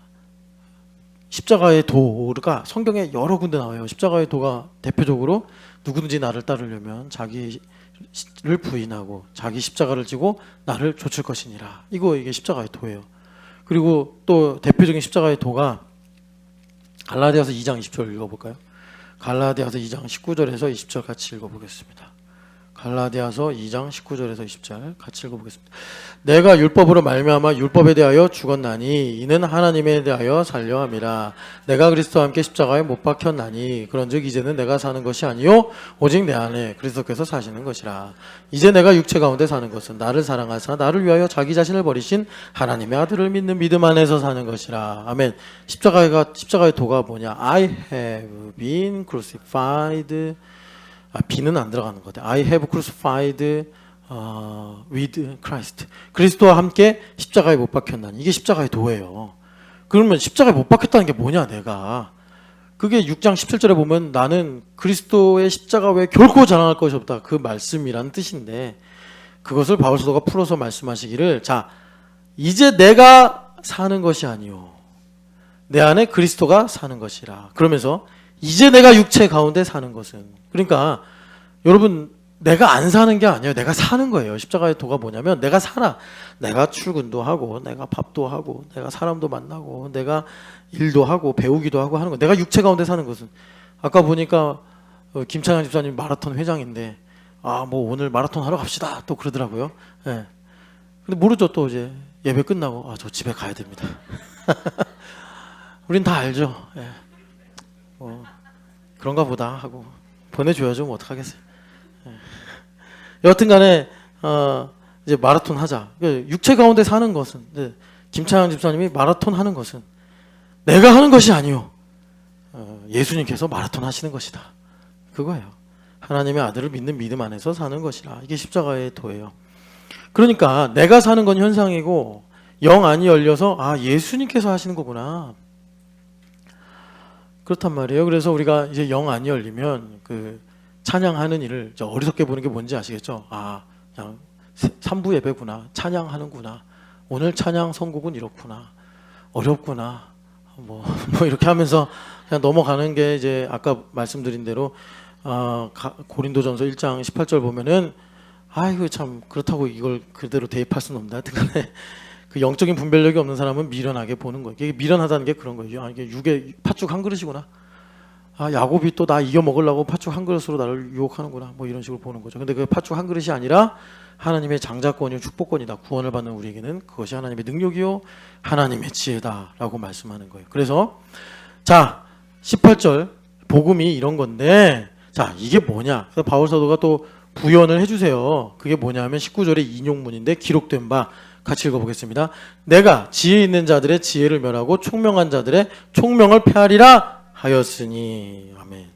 십자가의 도가 성경에 여러 군데 나와요. 십자가의 도가 대표적으로 누구든지 나를 따르려면 자기를 부인하고 자기 십자가를 지고 나를 좇을 것이니라. 이게 십자가의 도예요. 그리고 또 대표적인 십자가의 도가 갈라디아서 2장 20절 읽어볼까요? 갈라디아서 2장 19절에서 20절 같이 읽어보겠습니다. 갈라디아서 2장 19절에서 20절 같이 읽어보겠습니다. 내가 율법으로 말미암아 율법에 대하여 죽었나니 이는 하나님에 대하여 살려 함이라. 내가 그리스도와 함께 십자가에 못 박혔나니 그런즉 이제는 내가 사는 것이 아니요 오직 내 안에 그리스도께서 사시는 것이라. 이제 내가 육체 가운데 사는 것은 나를 사랑하사 나를 위하여 자기 자신을 버리신 하나님의 아들을 믿는 믿음 안에서 사는 것이라. 아멘. 십자가의 도가 뭐냐? I have been crucified. B는 안 들어가는 거다. I have crucified with Christ. 그리스도와 함께 십자가에 못 박혔나니. 이게 십자가의 도예요. 그러면 십자가에 못 박혔다는 게 뭐냐, 내가. 그게 6장 17절에 보면 나는 그리스도의 십자가 외에 결코 자랑할 것이 없다. 그 말씀이란 뜻인데 그것을 바울 사도가 풀어서 말씀하시기를, 자, 이제 내가 사는 것이 아니요 내 안에 그리스도가 사는 것이라. 그러면서 이제 내가 육체 가운데 사는 것은, 그러니까 여러분, 내가 안 사는 게 아니에요. 내가 사는 거예요. 십자가의 도가 뭐냐면 내가 살아. 내가 출근도 하고 내가 밥도 하고 내가 사람도 만나고 내가 일도 하고 배우기도 하고 하는 거. 내가 육체 가운데 사는 것은, 아까 보니까 김찬양 집사님 마라톤 회장인데 뭐 오늘 마라톤 하러 갑시다 또 그러더라고요. 예. 근데 모르죠. 또 이제 예배 끝나고 저 집에 가야 됩니다. 우린 다 알죠. 예. 그런가 보다 하고 보내줘야죠. 뭐 어떡하겠어요. 여하튼간에 이제 마라톤 하자. 육체 가운데 사는 것은, 김차영 집사님이 마라톤 하는 것은 내가 하는 것이 아니요 예수님께서 마라톤 하시는 것이다. 그거예요. 하나님의 아들을 믿는 믿음 안에서 사는 것이라. 이게 십자가의 도예요. 그러니까 내가 사는 건 현상이고 영 안이 열려서 예수님께서 하시는 거구나. 그렇단 말이에요. 그래서 우리가 이제 영 안이 열리면 그 찬양하는 일을 어리석게 보는 게 뭔지 아시겠죠? 그냥 3부 예배구나. 찬양하는구나. 오늘 찬양 선곡은 이렇구나. 어렵구나. 뭐 이렇게 하면서 그냥 넘어가는 게, 이제 아까 말씀드린 대로 고린도전서 1장 18절 보면은 이거 참 그렇다고 이걸 그대로 대입할 수는 없다. 하여튼간에 그 영적인 분별력이 없는 사람은 미련하게 보는 거예요. 이게 미련하다는 게 그런 거예요. 이게 육에 팥죽 한 그릇이구나. 야곱이 또 나 이겨 먹으려고 팥죽 한 그릇으로 나를 유혹하는구나. 뭐 이런 식으로 보는 거죠. 근데 그 팥죽 한 그릇이 아니라 하나님의 장자권이요 축복권이다. 구원을 받는 우리에게는 그것이 하나님의 능력이요 하나님의 지혜다라고 말씀하는 거예요. 그래서 자, 18절 복음이 이런 건데, 자, 이게 뭐냐? 그래서 바울 사도가 또 부연을 해주세요. 그게 뭐냐면 19절의 인용문인데, 기록된 바 같이 읽어보겠습니다. 내가 지혜 있는 자들의 지혜를 멸하고 총명한 자들의 총명을 폐하리라 하였으니. 아멘.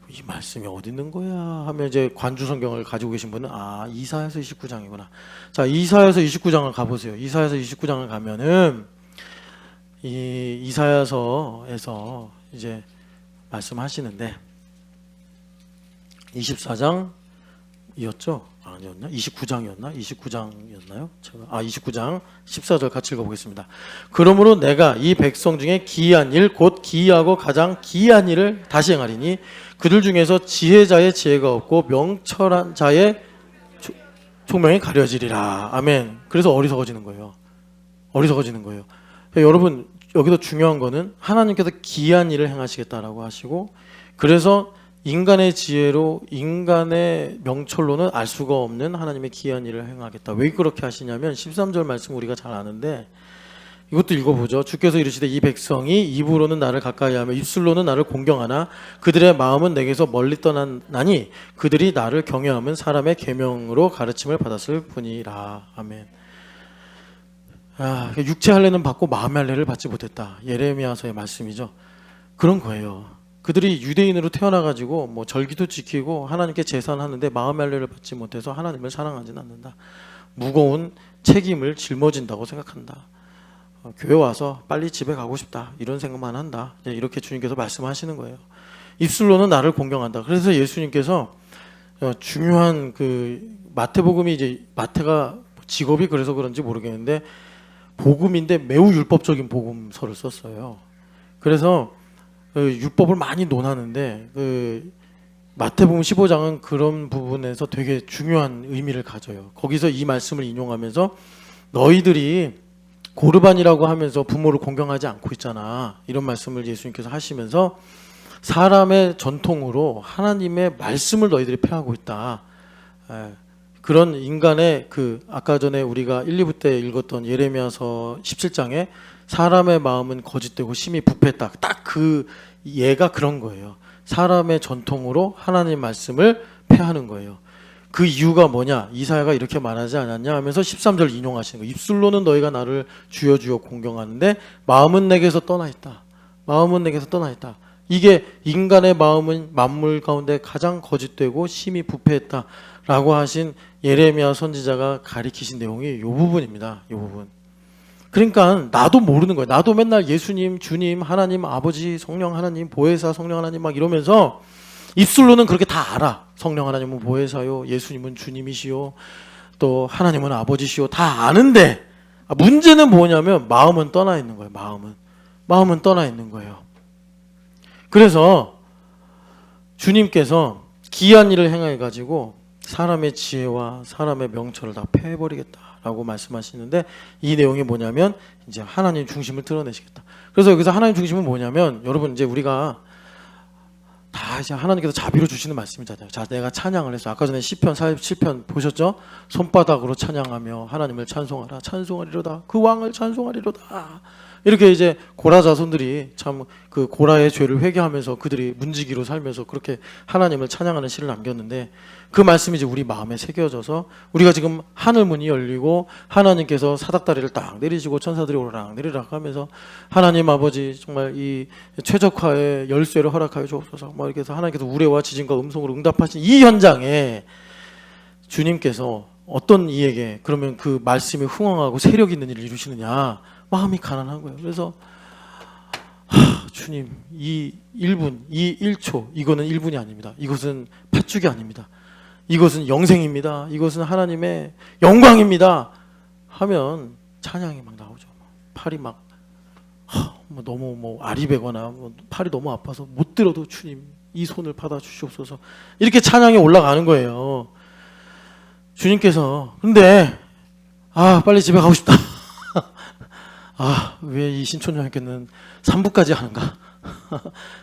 이 말씀이 어디 있는 거야 하면, 이제 관주 성경을 가지고 계신 분은 이사야서 29장이구나. 자, 이사야서 29장을 가보세요. 이사야서 29장을 가면은 이 이사야서에서 이제 말씀하시는데 24장이었죠? 아니었나? 29장이었나? 29장이었나요? 29장 14절 같이 읽어보겠습니다. 그러므로 내가 이 백성 중에 기이한 일, 곧 기이하고 가장 기이한 일을 다시 행하리니 그들 중에서 지혜자의 지혜가 없고 명철한 자의 총명이 가려지리라. 아멘. 그래서 어리석어지는 거예요. 어리석어지는 거예요. 여러분, 여기서 중요한 거는 하나님께서 기이한 일을 행하시겠다라고 하시고, 그래서 인간의 지혜로, 인간의 명철로는 알 수가 없는 하나님의 기이한 일을 행하겠다. 왜 그렇게 하시냐면 13절 말씀 우리가 잘 아는데, 이것도 읽어보죠. 주께서 이르시되 이 백성이 입으로는 나를 가까이하며 입술로는 나를 공경하나 그들의 마음은 내게서 멀리 떠나니 그들이 나를 경외함은 사람의 계명으로 가르침을 받았을 뿐이라. 아멘. 육체 할례는 받고 마음의 할례를 받지 못했다. 예레미야서의 말씀이죠. 그런 거예요. 그들이 유대인으로 태어나가지고 뭐 절기도 지키고 하나님께 제사하는데 마음의 할례를 받지 못해서 하나님을 사랑하지는 않는다. 무거운 책임을 짊어진다고 생각한다. 교회 와서 빨리 집에 가고 싶다. 이런 생각만 한다. 이렇게 주님께서 말씀하시는 거예요. 입술로는 나를 공경한다. 그래서 예수님께서 중요한 그 마태복음이 이제 마태가 직업이 그래서 그런지 모르겠는데 복음인데 매우 율법적인 복음서를 썼어요. 그래서 율법을 많이 논하는데 그 마태복음 15장은 그런 부분에서 되게 중요한 의미를 가져요. 거기서 이 말씀을 인용하면서 너희들이 고르반이라고 하면서 부모를 공경하지 않고 있잖아. 이런 말씀을 예수님께서 하시면서 사람의 전통으로 하나님의 말씀을 너희들이 폐하고 있다. 그런 인간의 그 아까 전에 우리가 1, 2부 때 읽었던 예레미야서 17장에 사람의 마음은 거짓되고 심히 부패했다. 딱 그 예가 그런 거예요. 사람의 전통으로 하나님 말씀을 폐하는 거예요. 그 이유가 뭐냐? 이사야가 이렇게 말하지 않았냐 하면서 13절 인용하시는 거예요. 입술로는 너희가 나를 주여 주여 공경하는데 마음은 내게서 떠나 있다. 마음은 내게서 떠나 있다. 이게 인간의 마음은 만물 가운데 가장 거짓되고 심히 부패했다라고 하신 예레미야 선지자가 가리키신 내용이 이 부분입니다. 이 부분. 그러니까 나도 모르는 거예요. 나도 맨날 예수님, 주님, 하나님, 아버지, 성령 하나님, 보혜사, 성령 하나님 막 이러면서 입술로는 그렇게 다 알아. 성령 하나님은 보혜사요, 예수님은 주님이시요, 또 하나님은 아버지시요, 다 아는데 문제는 뭐냐면 마음은 떠나 있는 거예요. 마음은 떠나 있는 거예요. 그래서 주님께서 기이한 일을 행해 가지고 사람의 지혜와 사람의 명철을 다 패해버리겠다라고 말씀하시는데 이 내용이 뭐냐면 이제 하나님 중심을 드러내시겠다. 그래서 여기서 하나님 중심은 뭐냐면 여러분 이제 우리가 다 이제 하나님께서 자비로 주시는 말씀이잖아요. 자, 내가 찬양을 했어. 아까 전에 시편 47편 보셨죠? 손바닥으로 찬양하며 하나님을 찬송하라. 찬송하리로다. 그 왕을 찬송하리로다. 이렇게 이제 고라 자손들이 참 그 고라의 죄를 회개하면서 그들이 문지기로 살면서 그렇게 하나님을 찬양하는 시를 남겼는데 그 말씀이 이제 우리 마음에 새겨져서 우리가 지금 하늘 문이 열리고 하나님께서 사닥다리를 딱 내리시고 천사들이 오르락 내리락 하면서 하나님 아버지 정말 이 최적화의 열쇠를 허락하여 주옵소서 뭐 이렇게 해서 하나님께서 우레와 지진과 음성으로 응답하신 이 현장에 주님께서 어떤 이에게 그러면 그 말씀이 흥황하고 세력 있는 일을 이루시느냐, 마음이 가난한 거예요. 그래서 주님, 이 1분, 이 1초, 이거는 1분이 아닙니다. 이것은 팥죽이 아닙니다. 이것은 영생입니다. 이것은 하나님의 영광입니다. 하면 찬양이 막 나오죠. 팔이 막 너무 아리배거나 팔이 너무 아파서 못 들어도 주님 이 손을 받아 주시옵소서. 이렇게 찬양이 올라가는 거예요. 주님께서 근데 빨리 집에 가고 싶다. 왜 이 신촌여행께는 3부까지 하는가?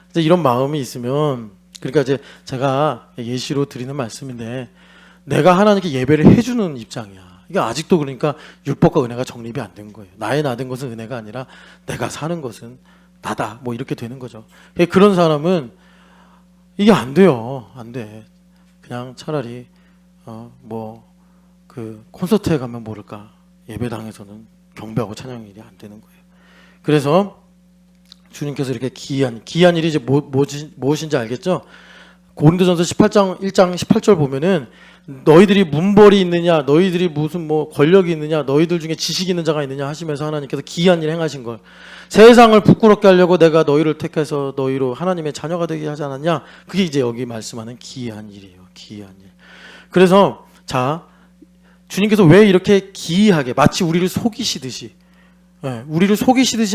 이제 이런 마음이 있으면, 그러니까 이제 제가 예시로 드리는 말씀인데, 내가 하나님께 예배를 해주는 입장이야. 이게 아직도 그러니까 율법과 은혜가 정립이 안 된 거예요. 나의 나 된 것은 은혜가 아니라 내가 사는 것은 나다. 뭐 이렇게 되는 거죠. 그런 사람은 이게 안 돼요. 안 돼. 그냥 차라리 그 콘서트에 가면 모를까 예배당에서는 경배하고 찬양 일이 안 되는 거예요. 그래서 주님께서 이렇게 기이한 일이 이제 무엇인지 알겠죠? 고린도전서 18장 1장 18절 보면은 너희들이 문벌이 있느냐, 너희들이 무슨 권력이 있느냐, 너희들 중에 지식이 있는 자가 있느냐 하시면서 하나님께서 기이한 일 행하신 걸, 세상을 부끄럽게 하려고 내가 너희를 택해서 너희로 하나님의 자녀가 되게 하지 않았냐. 그게 이제 여기 말씀하는 기이한 일이에요. 기이한 일. 그래서 자, 주님께서 왜 이렇게 기이하게 마치 우리를 속이시듯이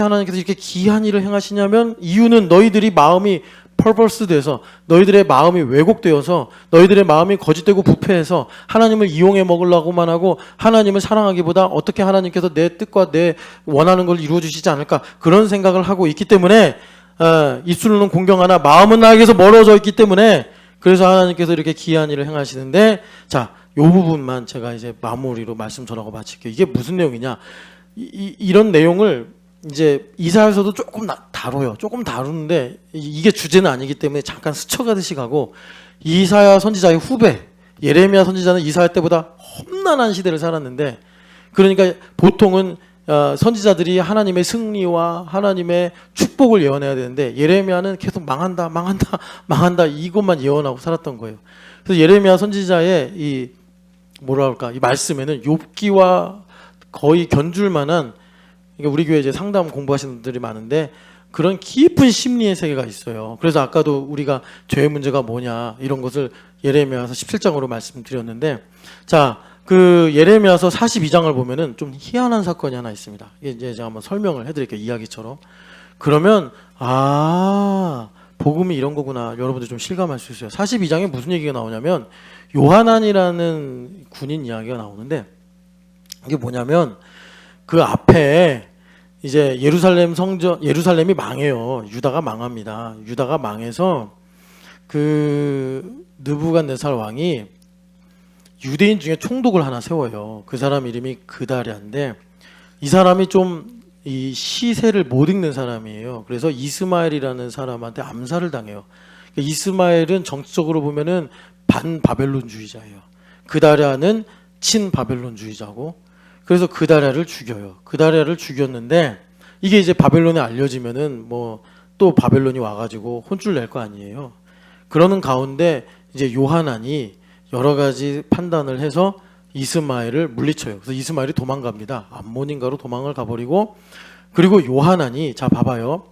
하나님께서 이렇게 기이한 일을 행하시냐면 이유는 너희들이 마음이 펄펄스 돼서, 너희들의 마음이 왜곡되어서, 너희들의 마음이 거짓되고 부패해서 하나님을 이용해 먹으려고만 하고 하나님을 사랑하기보다 어떻게 하나님께서 내 뜻과 내 원하는 걸 이루어 주시지 않을까, 그런 생각을 하고 있기 때문에 입술로는 공경하나 마음은 나에게서 멀어져 있기 때문에, 그래서 하나님께서 이렇게 기이한 일을 행하시는데, 자, 요 부분만 제가 이제 마무리로 말씀 전하고 마칠게요. 이게 무슨 내용이냐? 이런 내용을 이제 이사야서도 조금 다뤄요. 조금 다루는데 이게 주제는 아니기 때문에 잠깐 스쳐가듯이 가고, 이사야 선지자의 후배 예레미야 선지자는 이사야 때보다 험난한 시대를 살았는데, 그러니까 보통은 선지자들이 하나님의 승리와 하나님의 축복을 예언해야 되는데 예레미야는 계속 망한다 이것만 예언하고 살았던 거예요. 그래서 예레미야 선지자의 이 뭐라 할까, 이 말씀에는 욥기와 거의 견줄 만한, 그러니까 우리 교회 이제 상담 공부하시는 분들이 많은데 그런 깊은 심리의 세계가 있어요. 그래서 아까도 우리가 죄의 문제가 뭐냐 이런 것을 예레미야서 17장으로 말씀드렸는데, 자, 그 예레미야서 42장을 보면은 좀 희한한 사건이 하나 있습니다. 이제 제가 한번 설명을 해드릴게요. 이야기처럼. 그러면 복음이 이런 거구나, 여러분들 좀 실감할 수 있어요. 42장에 무슨 얘기가 나오냐면 요하난이라는 군인 이야기가 나오는데, 이게 뭐냐면 그 앞에 이제 예루살렘이 망해요. 유다가 망합니다. 유다가 망해서 그 느부갓네살 왕이 유대인 중에 총독을 하나 세워요. 그 사람 이름이 그다랴인데, 이 사람이 좀 이 시세를 못 읽는 사람이에요. 그래서 이스마엘이라는 사람한테 암살을 당해요. 이스마엘은 정치적으로 보면은 반바벨론주의자예요. 그다랴는 친바벨론주의자고, 그래서 그다랴를 죽여요. 그다랴를 죽였는데 이게 이제 바벨론에 알려지면은 뭐 또 바벨론이 와가지고 혼쭐 낼 거 아니에요. 그러는 가운데 이제 요하난이 여러 가지 판단을 해서 이스마엘을 물리쳐요. 그래서 이스마엘이 도망갑니다. 암몬인가로 도망을 가버리고, 그리고 요하난이, 자 봐봐요.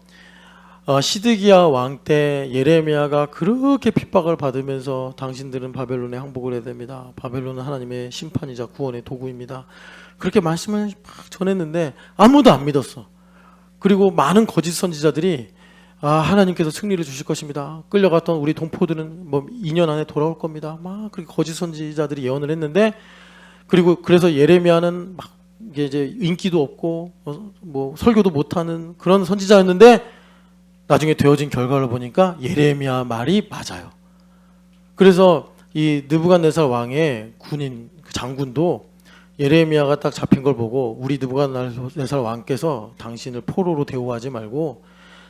시드기야 왕 때 예레미야가 그렇게 핍박을 받으면서 당신들은 바벨론에 항복을 해야 됩니다. 바벨론은 하나님의 심판이자 구원의 도구입니다. 그렇게 말씀을 막 전했는데 아무도 안 믿었어. 그리고 많은 거짓 선지자들이 하나님께서 승리를 주실 것입니다. 끌려갔던 우리 동포들은 뭐 2년 안에 돌아올 겁니다. 막 그렇게 거짓 선지자들이 예언을 했는데, 그리고 그래서 예레미야는 막 이제 인기도 없고 뭐 설교도 못하는 그런 선지자였는데, 나중에 되어진 결과를 보니까 예레미야 말이 맞아요. 그래서 이 느부갓네살 왕의 군인 그 장군도 예레미야가 딱 잡힌 걸 보고, 우리 느부갓네살 왕께서 당신을 포로로 대우하지 말고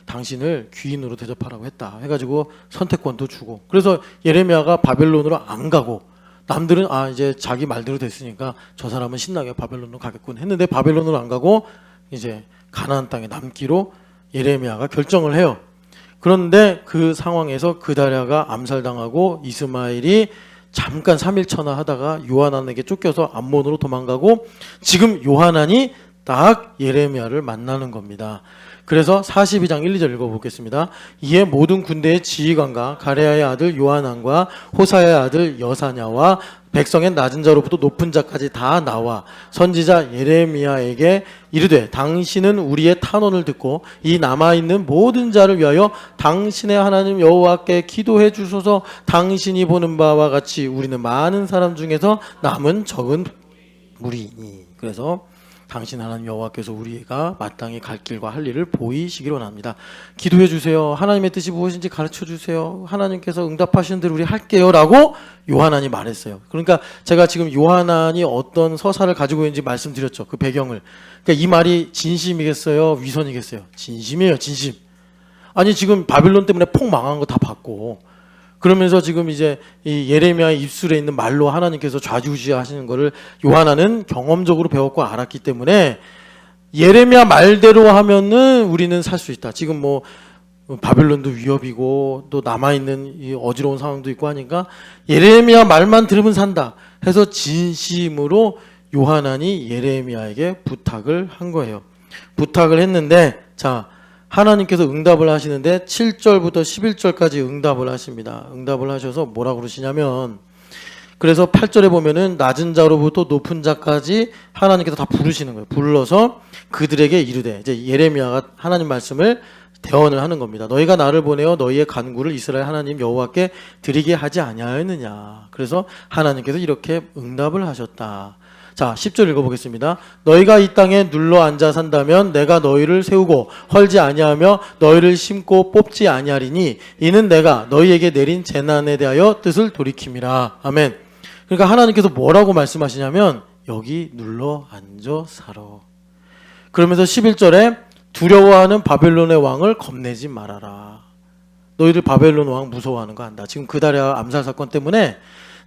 당신을 귀인으로 대접하라고 했다 해가지고 선택권도 주고, 그래서 예레미야가 바벨론으로 안 가고, 남들은 이제 자기 말대로 됐으니까 저 사람은 신나게 바벨론으로 가겠군 했는데 바벨론으로 안 가고 이제 가나안 땅에 남기로 예레미야가 결정을 해요. 그런데 그 상황에서 그다랴가 암살당하고 이스마엘이 잠깐 3일 천하 하다가 요하난에게 쫓겨서 암몬으로 도망가고, 지금 요하난이 딱 예레미야를 만나는 겁니다. 그래서 42장 1, 2절 읽어보겠습니다. 이에 모든 군대의 지휘관과 가레야의 아들 요하난과 호사야의 아들 여사냐와 백성의 낮은 자로부터 높은 자까지 다 나와 선지자 예레미야에게 이르되, 당신은 우리의 탄원을 듣고 이 남아있는 모든 자를 위하여 당신의 하나님 여호와께 기도해 주소서. 당신이 보는 바와 같이 우리는 많은 사람 중에서 남은 적은 무리이니. 그래서 당신 하나님 여호와께서 우리가 마땅히 갈 길과 할 일을 보이시기로 원합니다. 기도해 주세요. 하나님의 뜻이 무엇인지 가르쳐 주세요. 하나님께서 응답하시는 대로 우리 할게요 라고 요하난이 말했어요. 그러니까 제가 지금 요하난이 어떤 서사를 가지고 있는지 말씀드렸죠. 그 배경을. 그러니까 이 말이 진심이겠어요? 위선이겠어요? 진심이에요. 진심. 아니 지금 바빌론 때문에 폭 망한 거 다 봤고, 그러면서 지금 이제 이 예레미야의 입술에 있는 말로 하나님께서 좌지우지하시는 거를 요하난은 경험적으로 배웠고 알았기 때문에, 예레미야 말대로 하면은 우리는 살 수 있다. 지금 뭐 바벨론도 위협이고 또 남아있는 이 어지러운 상황도 있고 하니까 예레미야 말만 들으면 산다 해서 진심으로 요하난이 예레미야에게 부탁을 한 거예요. 부탁을 했는데, 자, 하나님께서 응답을 하시는데 7절부터 11절까지 응답을 하십니다. 응답을 하셔서 뭐라고 그러시냐면, 그래서 8절에 보면은 낮은 자로부터 높은 자까지 하나님께서 다 부르시는 거예요. 불러서 그들에게 이르되, 이제 예레미야가 하나님 말씀을 대언을 하는 겁니다. 너희가 나를 보내어 너희의 간구를 이스라엘 하나님 여호와께 드리게 하지 아니하였느냐. 그래서 하나님께서 이렇게 응답을 하셨다. 자, 10절 읽어보겠습니다. 너희가 이 땅에 눌러 앉아 산다면 내가 너희를 세우고 헐지 아니하며 너희를 심고 뽑지 아니하리니 이는 내가 너희에게 내린 재난에 대하여 뜻을 돌이킴이라. 아멘. 그러니까 하나님께서 뭐라고 말씀하시냐면, 여기 눌러 앉아 살아. 그러면서 11절에 두려워하는 바벨론의 왕을 겁내지 말아라. 너희들 바벨론 왕 무서워하는 거 안다. 지금 그다랴 암살 사건 때문에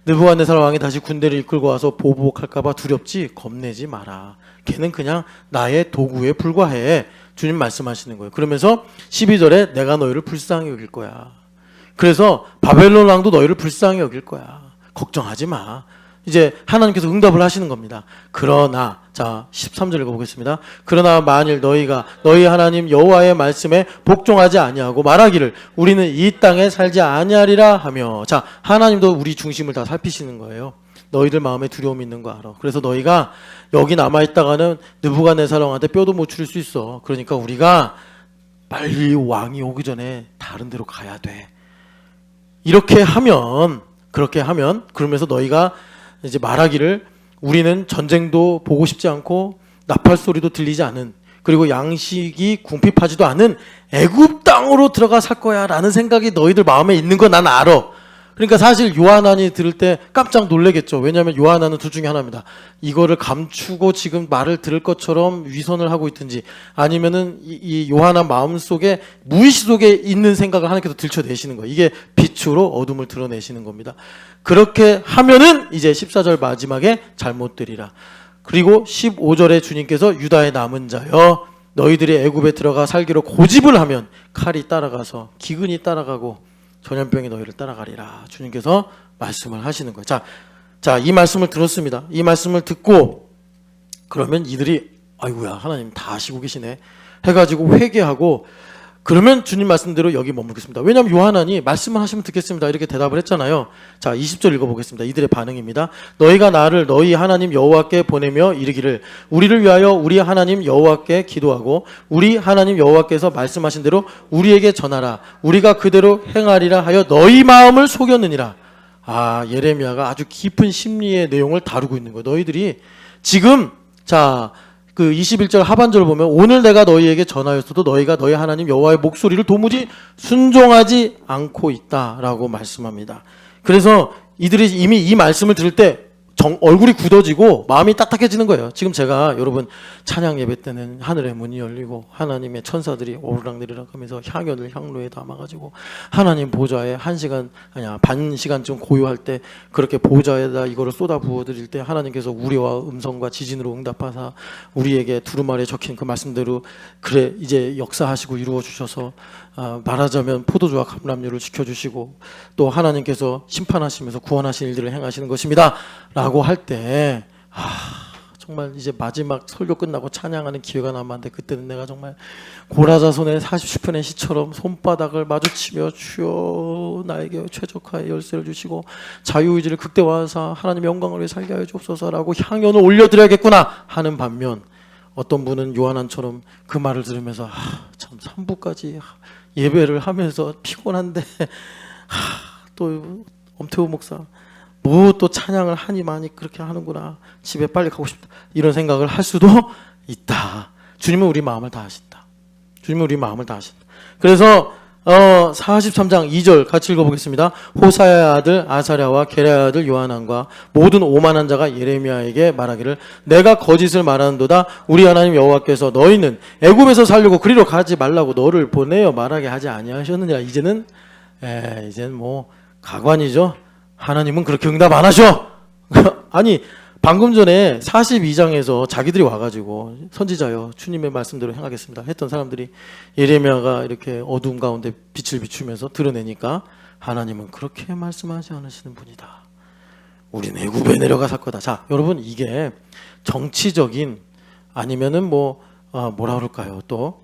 느부갓네살 왕이 다시 군대를 이끌고 와서 보복할까봐 두렵지 겁내지 마라. 걔는 그냥 나의 도구에 불과해. 주님 말씀하시는 거예요. 그러면서 12절에 내가 너희를 불쌍히 여길 거야. 그래서 바벨론 왕도 너희를 불쌍히 여길 거야. 걱정하지 마. 이제 하나님께서 응답을 하시는 겁니다. 그러나 자 13절 읽어보겠습니다. 그러나 만일 너희가 너희 하나님 여호와의 말씀에 복종하지 아니하고 말하기를 우리는 이 땅에 살지 아니하리라 하며, 자 하나님도 우리 중심을 다 살피시는 거예요. 너희들 마음에 두려움이 있는 거 알아. 그래서 너희가 여기 남아있다가는 느부갓네살 왕한테 뼈도 못 추릴 수 있어. 그러니까 우리가 빨리 왕이 오기 전에 다른 데로 가야 돼. 그렇게 하면 그러면서 너희가 이제 말하기를 우리는 전쟁도 보고 싶지 않고 나팔 소리도 들리지 않은, 그리고 양식이 궁핍하지도 않은 애굽 땅으로 들어가 살 거야 라는 생각이 너희들 마음에 있는 거 난 알아. 그러니까 사실 요하난이 들을 때 깜짝 놀라겠죠. 왜냐하면 요하난은 둘 중에 하나입니다. 이거를 감추고 지금 말을 들을 것처럼 위선을 하고 있든지, 아니면은 이 요하난 마음속에 무의식 속에 있는 생각을 하나님께서 들춰내시는 거예요. 이게 빛으로 어둠을 드러내시는 겁니다. 그렇게 하면은 이제 14절 마지막에 잘못되리라. 그리고 15절에 주님께서 유다의 남은 자여 너희들이 애굽에 들어가 살기로 고집을 하면 칼이 따라가서 기근이 따라가고 전염병이 너희를 따라가리라. 주님께서 말씀을 하시는 거예요. 자, 이 말씀을 들었습니다. 이 말씀을 듣고 그러면 이들이 아이고야 하나님 다 아시고 계시네 해가지고 회개하고, 그러면 주님 말씀대로 여기 머물겠습니다. 왜냐하면 요하난이 말씀을 하시면 듣겠습니다 이렇게 대답을 했잖아요. 자 20절 읽어보겠습니다. 이들의 반응입니다. 너희가 나를 너희 하나님 여호와께 보내며 이르기를 우리를 위하여 우리 하나님 여호와께 기도하고 우리 하나님 여호와께서 말씀하신 대로 우리에게 전하라. 우리가 그대로 행하리라 하여 너희 마음을 속였느니라. 아, 예레미야가 아주 깊은 심리의 내용을 다루고 있는 거예요. 너희들이 지금 그 21절 하반절을 보면 오늘 내가 너희에게 전하였어도 너희가 너희 하나님 여호와의 목소리를 도무지 순종하지 않고 있다라고 말씀합니다. 그래서 이들이 이미 이 말씀을 들을 때 얼굴이 굳어지고 마음이 딱딱해지는 거예요. 지금 제가 여러분 찬양 예배 때는 하늘의 문이 열리고 하나님의 천사들이 오르락내리락 하면서 향연을 향로에 담아가지고 하나님 보좌에 반 시간쯤 고요할 때 그렇게 보좌에다 이거를 쏟아 부어드릴 때 하나님께서 우리와 음성과 지진으로 응답하사 우리에게 두루마리에 적힌 그 말씀대로 그래 이제 역사하시고 이루어 주셔서 말하자면 포도주와 감람류를 지켜주시고 또 하나님께서 심판하시면서 구원하신 일들을 행하시는 것입니다 라고 할 때 정말 이제 마지막 설교 끝나고 찬양하는 기회가 남았는데, 그때는 내가 정말 고라자손의 40시편의 시처럼 손바닥을 마주치며 주여 나에게 최적화의 열쇠를 주시고 자유의지를 극대화하사 하나님의 영광을 위해 살게 하여 주옵소서라고 향연을 올려드려야겠구나 하는 반면, 어떤 분은 요한안처럼 그 말을 들으면서 참 3부까지 예배를 하면서 피곤한데 또 엄태호 목사 뭐 또 찬양을 하니 많이 그렇게 하는구나, 집에 빨리 가고 싶다 이런 생각을 할 수도 있다. 주님은 우리 마음을 다 아신다. 주님은 우리 마음을 다 아신다. 그래서 43장 2절 같이 읽어보겠습니다. 호사야의 아들 아사랴와 게라의 아들 요하난과 모든 오만한 자가 예레미야에게 말하기를 내가 거짓을 말하는도다. 우리 하나님 여호와께서 너희는 애굽에서 살려고 그리로 가지 말라고 너를 보내어 말하게 하지 아니하셨느냐. 이제는 뭐 가관이죠. 하나님은 그렇게 응답 안 하셔. 아니 방금 전에 42장에서 자기들이 와가지고 선지자여 주님의 말씀대로 행하겠습니다 했던 사람들이 예레미야가 이렇게 어두움 가운데 빛을 비추면서 드러내니까 하나님은 그렇게 말씀하지 않으시는 분이다. 우리는 애굽에 내려가 살 거다. 자 여러분, 이게 정치적인 아니면은 뭐라 그럴까요? 또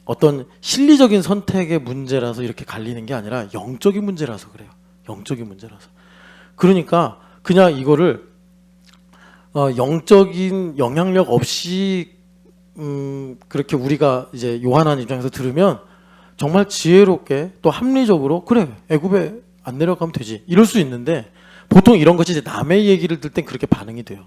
어떤 실리적인 선택의 문제라서 이렇게 갈리는 게 아니라 영적인 문제라서 그래요. 영적인 문제라서. 그러니까 그냥 이거를 영적인 영향력 없이 그렇게 우리가 이제 요한한 입장에서 들으면 정말 지혜롭게 또 합리적으로 그래 애굽에 안 내려가면 되지 이럴 수 있는데, 보통 이런 것이 이제 남의 얘기를 들 땐 그렇게 반응이 돼요.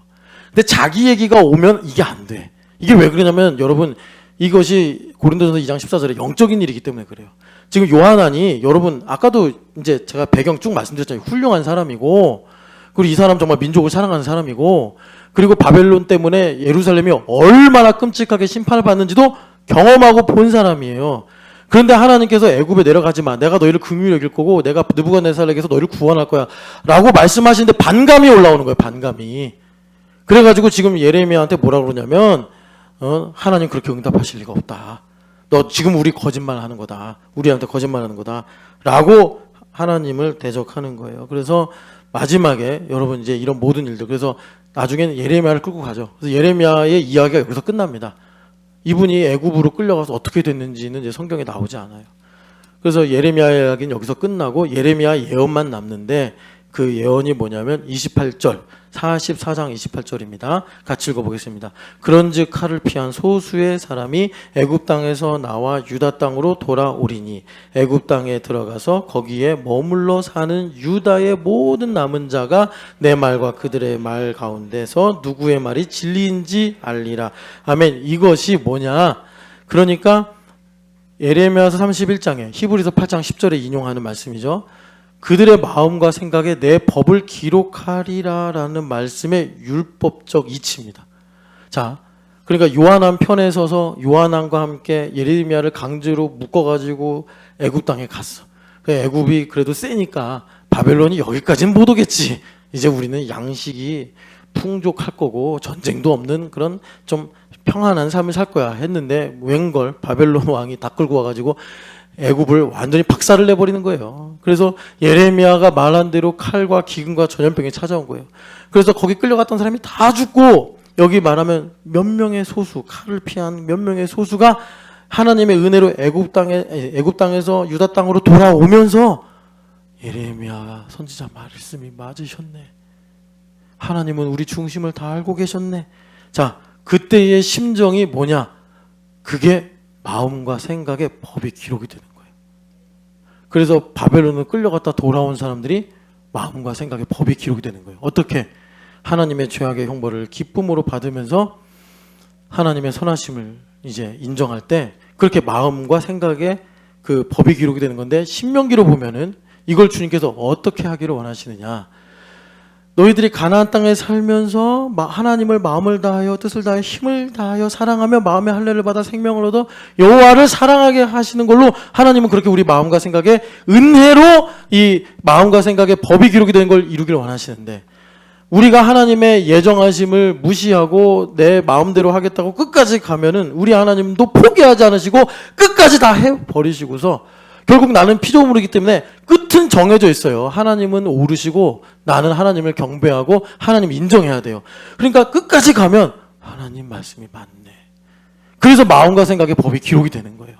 근데 자기 얘기가 오면 이게 안 돼. 이게 왜 그러냐면 여러분, 이것이 고린도전서 2장 14절에 영적인 일이기 때문에 그래요. 지금 요한안이 여러분 아까도 이제 제가 배경 쭉 말씀드렸잖아요. 훌륭한 사람이고, 그리고 이 사람 정말 민족을 사랑하는 사람이고, 그리고 바벨론 때문에 예루살렘이 얼마나 끔찍하게 심판을 받는지도 경험하고 본 사람이에요. 그런데 하나님께서 애굽에 내려가지 마. 내가 너희를 긍휼히 여길 거고 내가 느부갓네살에게서 너희를 구원할 거야 라고 말씀하시는데 반감이 올라오는 거예요. 반감이. 그래가지고 지금 예레미야한테 뭐라 그러냐면 하나님 그렇게 응답하실 리가 없다. 너 지금 우리 거짓말하는 거다. 우리한테 거짓말하는 거다 라고 하나님을 대적하는 거예요. 그래서 마지막에 여러분 이제 이런 모든 일들, 그래서 나중에는 예레미야를 끌고 가죠. 그래서 예레미야의 이야기가 여기서 끝납니다. 이분이 애굽으로 끌려가서 어떻게 됐는지는 이제 성경에 나오지 않아요. 그래서 예레미야 이야기는 여기서 끝나고 예레미야 예언만 남는데, 그 예언이 뭐냐면 28절, 44장 28절입니다. 같이 읽어보겠습니다. 그런즉 칼을 피한 소수의 사람이 애굽 땅에서 나와 유다 땅으로 돌아오리니 애굽 땅에 들어가서 거기에 머물러 사는 유다의 모든 남은 자가 내 말과 그들의 말 가운데서 누구의 말이 진리인지 알리라. 아멘. 이것이 뭐냐? 그러니까 예레미야서 31장에 히브리서 8장 10절에 인용하는 말씀이죠. 그들의 마음과 생각에 내 법을 기록하리라라는 말씀의 율법적 이치입니다. 자, 그러니까 요한왕 편에 서서 요한왕과 함께 예레미야를 강제로 묶어가지고 애굽 땅에 갔어. 애굽이 그래도 세니까 바벨론이 여기까지는 못 오겠지. 이제 우리는 양식이 풍족할 거고 전쟁도 없는 그런 좀 평안한 삶을 살 거야 했는데, 웬걸 바벨론 왕이 다 끌고 와가지고 애굽을 완전히 박살을 내버리는 거예요. 그래서 예레미야가 말한 대로 칼과 기근과 전염병이 찾아온 거예요. 그래서 거기 끌려갔던 사람이 다 죽고, 여기 말하면 몇 명의 소수, 칼을 피한 몇 명의 소수가 하나님의 은혜로 애굽 땅에서 유다 땅으로 돌아오면서 예레미야 선지자 말씀이 맞으셨네. 하나님은 우리 중심을 다 알고 계셨네. 자, 그때의 심정이 뭐냐? 그게 마음과 생각의 법이 기록이 되는 거예요. 그래서 바벨론을 끌려갔다 돌아온 사람들이 마음과 생각의 법이 기록이 되는 거예요. 어떻게? 하나님의 죄악의 형벌을 기쁨으로 받으면서 하나님의 선하심을 이제 인정할 때 그렇게 마음과 생각의 그 법이 기록이 되는 건데, 신명기로 보면은 이걸 주님께서 어떻게 하기를 원하시느냐? 너희들이 가나안 땅에 살면서 하나님을 마음을 다하여 뜻을 다하여 힘을 다하여 사랑하며 마음의 할례를 받아 생명을 얻어 여호와를 사랑하게 하시는 걸로, 하나님은 그렇게 우리 마음과 생각에 은혜로 이 마음과 생각에 법이 기록이 된 걸 이루기를 원하시는데, 우리가 하나님의 예정하심을 무시하고 내 마음대로 하겠다고 끝까지 가면은 우리 하나님도 포기하지 않으시고 끝까지 다 해버리시고서 결국 나는 피조물이기 때문에 끝은 정해져 있어요. 하나님은 오르시고 나는 하나님을 경배하고 하나님 인정해야 돼요. 그러니까 끝까지 가면 하나님 말씀이 맞네. 그래서 마음과 생각의 법이 기록이 되는 거예요.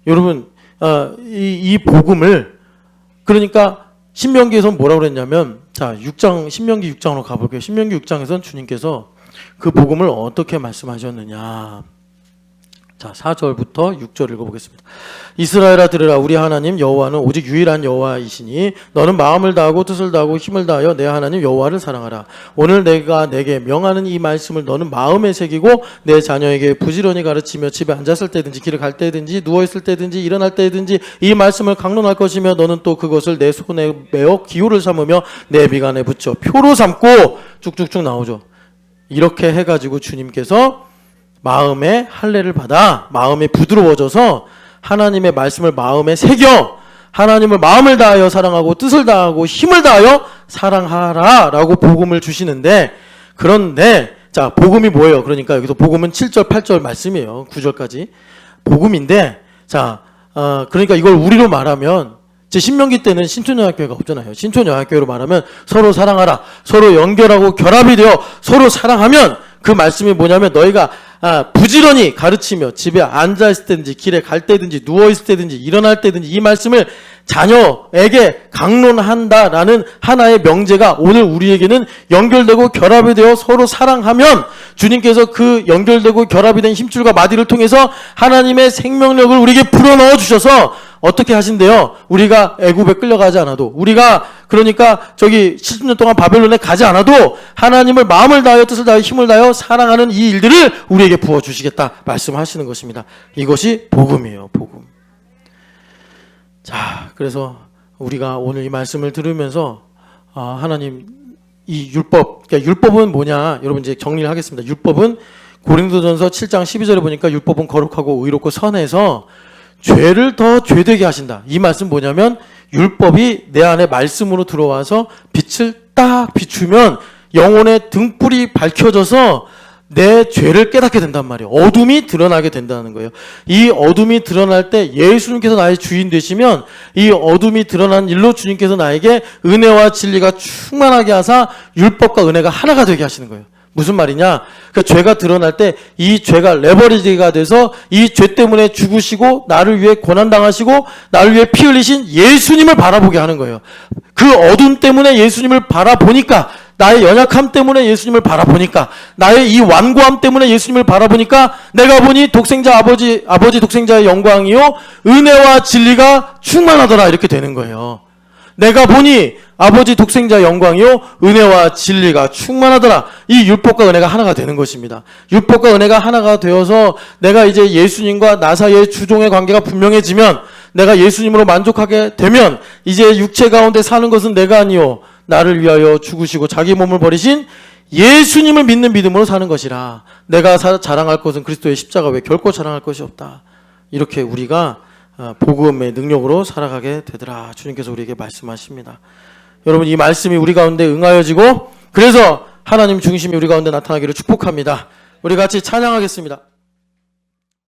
여러분, 이 복음을, 그러니까 신명기에서는 뭐라고 그랬냐면, 자, 6장, 신명기 6장으로 가볼게요. 신명기 6장에서는 주님께서 그 복음을 어떻게 말씀하셨느냐. 자, 4절부터 6절 읽어보겠습니다. 이스라엘아 들으라. 우리 하나님 여호와는 오직 유일한 여호와이시니 너는 마음을 다하고 뜻을 다하고 힘을 다하여 내 하나님 여호와를 사랑하라. 오늘 내가 내게 명하는 이 말씀을 너는 마음에 새기고 내 자녀에게 부지런히 가르치며 집에 앉았을 때든지 길을 갈 때든지 누워있을 때든지 일어날 때든지 이 말씀을 강론할 것이며, 너는 또 그것을 내 손에 메어 기호를 삼으며 내 비간에 붙여 표로 삼고, 쭉쭉쭉 나오죠. 이렇게 해가지고 주님께서 마음의 할례를 받아 마음이 부드러워져서 하나님의 말씀을 마음에 새겨 하나님을 마음을 다하여 사랑하고 뜻을 다하고 힘을 다하여 사랑하라 라고 복음을 주시는데, 그런데 자, 복음이 뭐예요? 그러니까 여기서 복음은 7절 8절 말씀이에요. 9절까지 복음인데, 자, 그러니까 이걸 우리로 말하면, 제 신명기 때는 신촌영학교회가 없잖아요. 신촌영학교회로 말하면 서로 사랑하라, 서로 연결하고 결합이 되어 서로 사랑하면, 그 말씀이 뭐냐면 너희가 부지런히 가르치며 집에 앉아있을 때든지 길에 갈 때든지 누워있을 때든지 일어날 때든지 이 말씀을 자녀에게 강론한다라는 하나의 명제가 오늘 우리에게는 연결되고 결합이 되어 서로 사랑하면, 주님께서 그 연결되고 결합이 된 힘줄과 마디를 통해서 하나님의 생명력을 우리에게 불어넣어 주셔서 어떻게 하신대요? 우리가 애굽에 끌려가지 않아도, 우리가 그러니까 저기 70년 동안 바벨론에 가지 않아도 하나님을 마음을 다하여 뜻을 다하여 힘을 다하여 사랑하는 이 일들을 우리에게 부어주시겠다 말씀하시는 것입니다. 이것이 복음이에요. 복음. 자, 그래서 우리가 오늘 이 말씀을 들으면서 하나님 이 율법, 그러니까 율법은 뭐냐, 여러분 이제 정리를 하겠습니다. 율법은 고린도전서 7장 12절에 보니까 율법은 거룩하고 의롭고 선해서 죄를 더 죄되게 하신다. 이 말씀 뭐냐면, 율법이 내 안에 말씀으로 들어와서 빛을 딱 비추면 영혼의 등불이 밝혀져서 내 죄를 깨닫게 된단 말이에요. 어둠이 드러나게 된다는 거예요. 이 어둠이 드러날 때 예수님께서 나의 주인 되시면 이 어둠이 드러난 일로 주님께서 나에게 은혜와 진리가 충만하게 하사 율법과 은혜가 하나가 되게 하시는 거예요. 무슨 말이냐? 그 죄가 드러날 때 이 죄가 레버리지가 돼서 이 죄 때문에 죽으시고 나를 위해 고난당하시고 나를 위해 피 흘리신 예수님을 바라보게 하는 거예요. 그 어둠 때문에 예수님을 바라보니까, 나의 연약함 때문에 예수님을 바라보니까, 나의 이 완고함 때문에 예수님을 바라보니까 내가 보니 독생자 아버지 독생자의 영광이요 은혜와 진리가 충만하더라, 이렇게 되는 거예요. 내가 보니 아버지 독생자 영광이요 은혜와 진리가 충만하더라. 이 율법과 은혜가 하나가 되는 것입니다. 율법과 은혜가 하나가 되어서 내가 이제 예수님과 나 사이의 주종의 관계가 분명해지면, 내가 예수님으로 만족하게 되면 이제 육체 가운데 사는 것은 내가 아니요 나를 위하여 죽으시고 자기 몸을 버리신 예수님을 믿는 믿음으로 사는 것이라. 내가 자랑할 것은 그리스도의 십자가 외에 결코 자랑할 것이 없다. 이렇게 우리가 복음의 능력으로 살아가게 되더라. 주님께서 우리에게 말씀하십니다. 여러분, 이 말씀이 우리 가운데 응하여지고 그래서 하나님 중심이 우리 가운데 나타나기를 축복합니다. 우리 같이 찬양하겠습니다.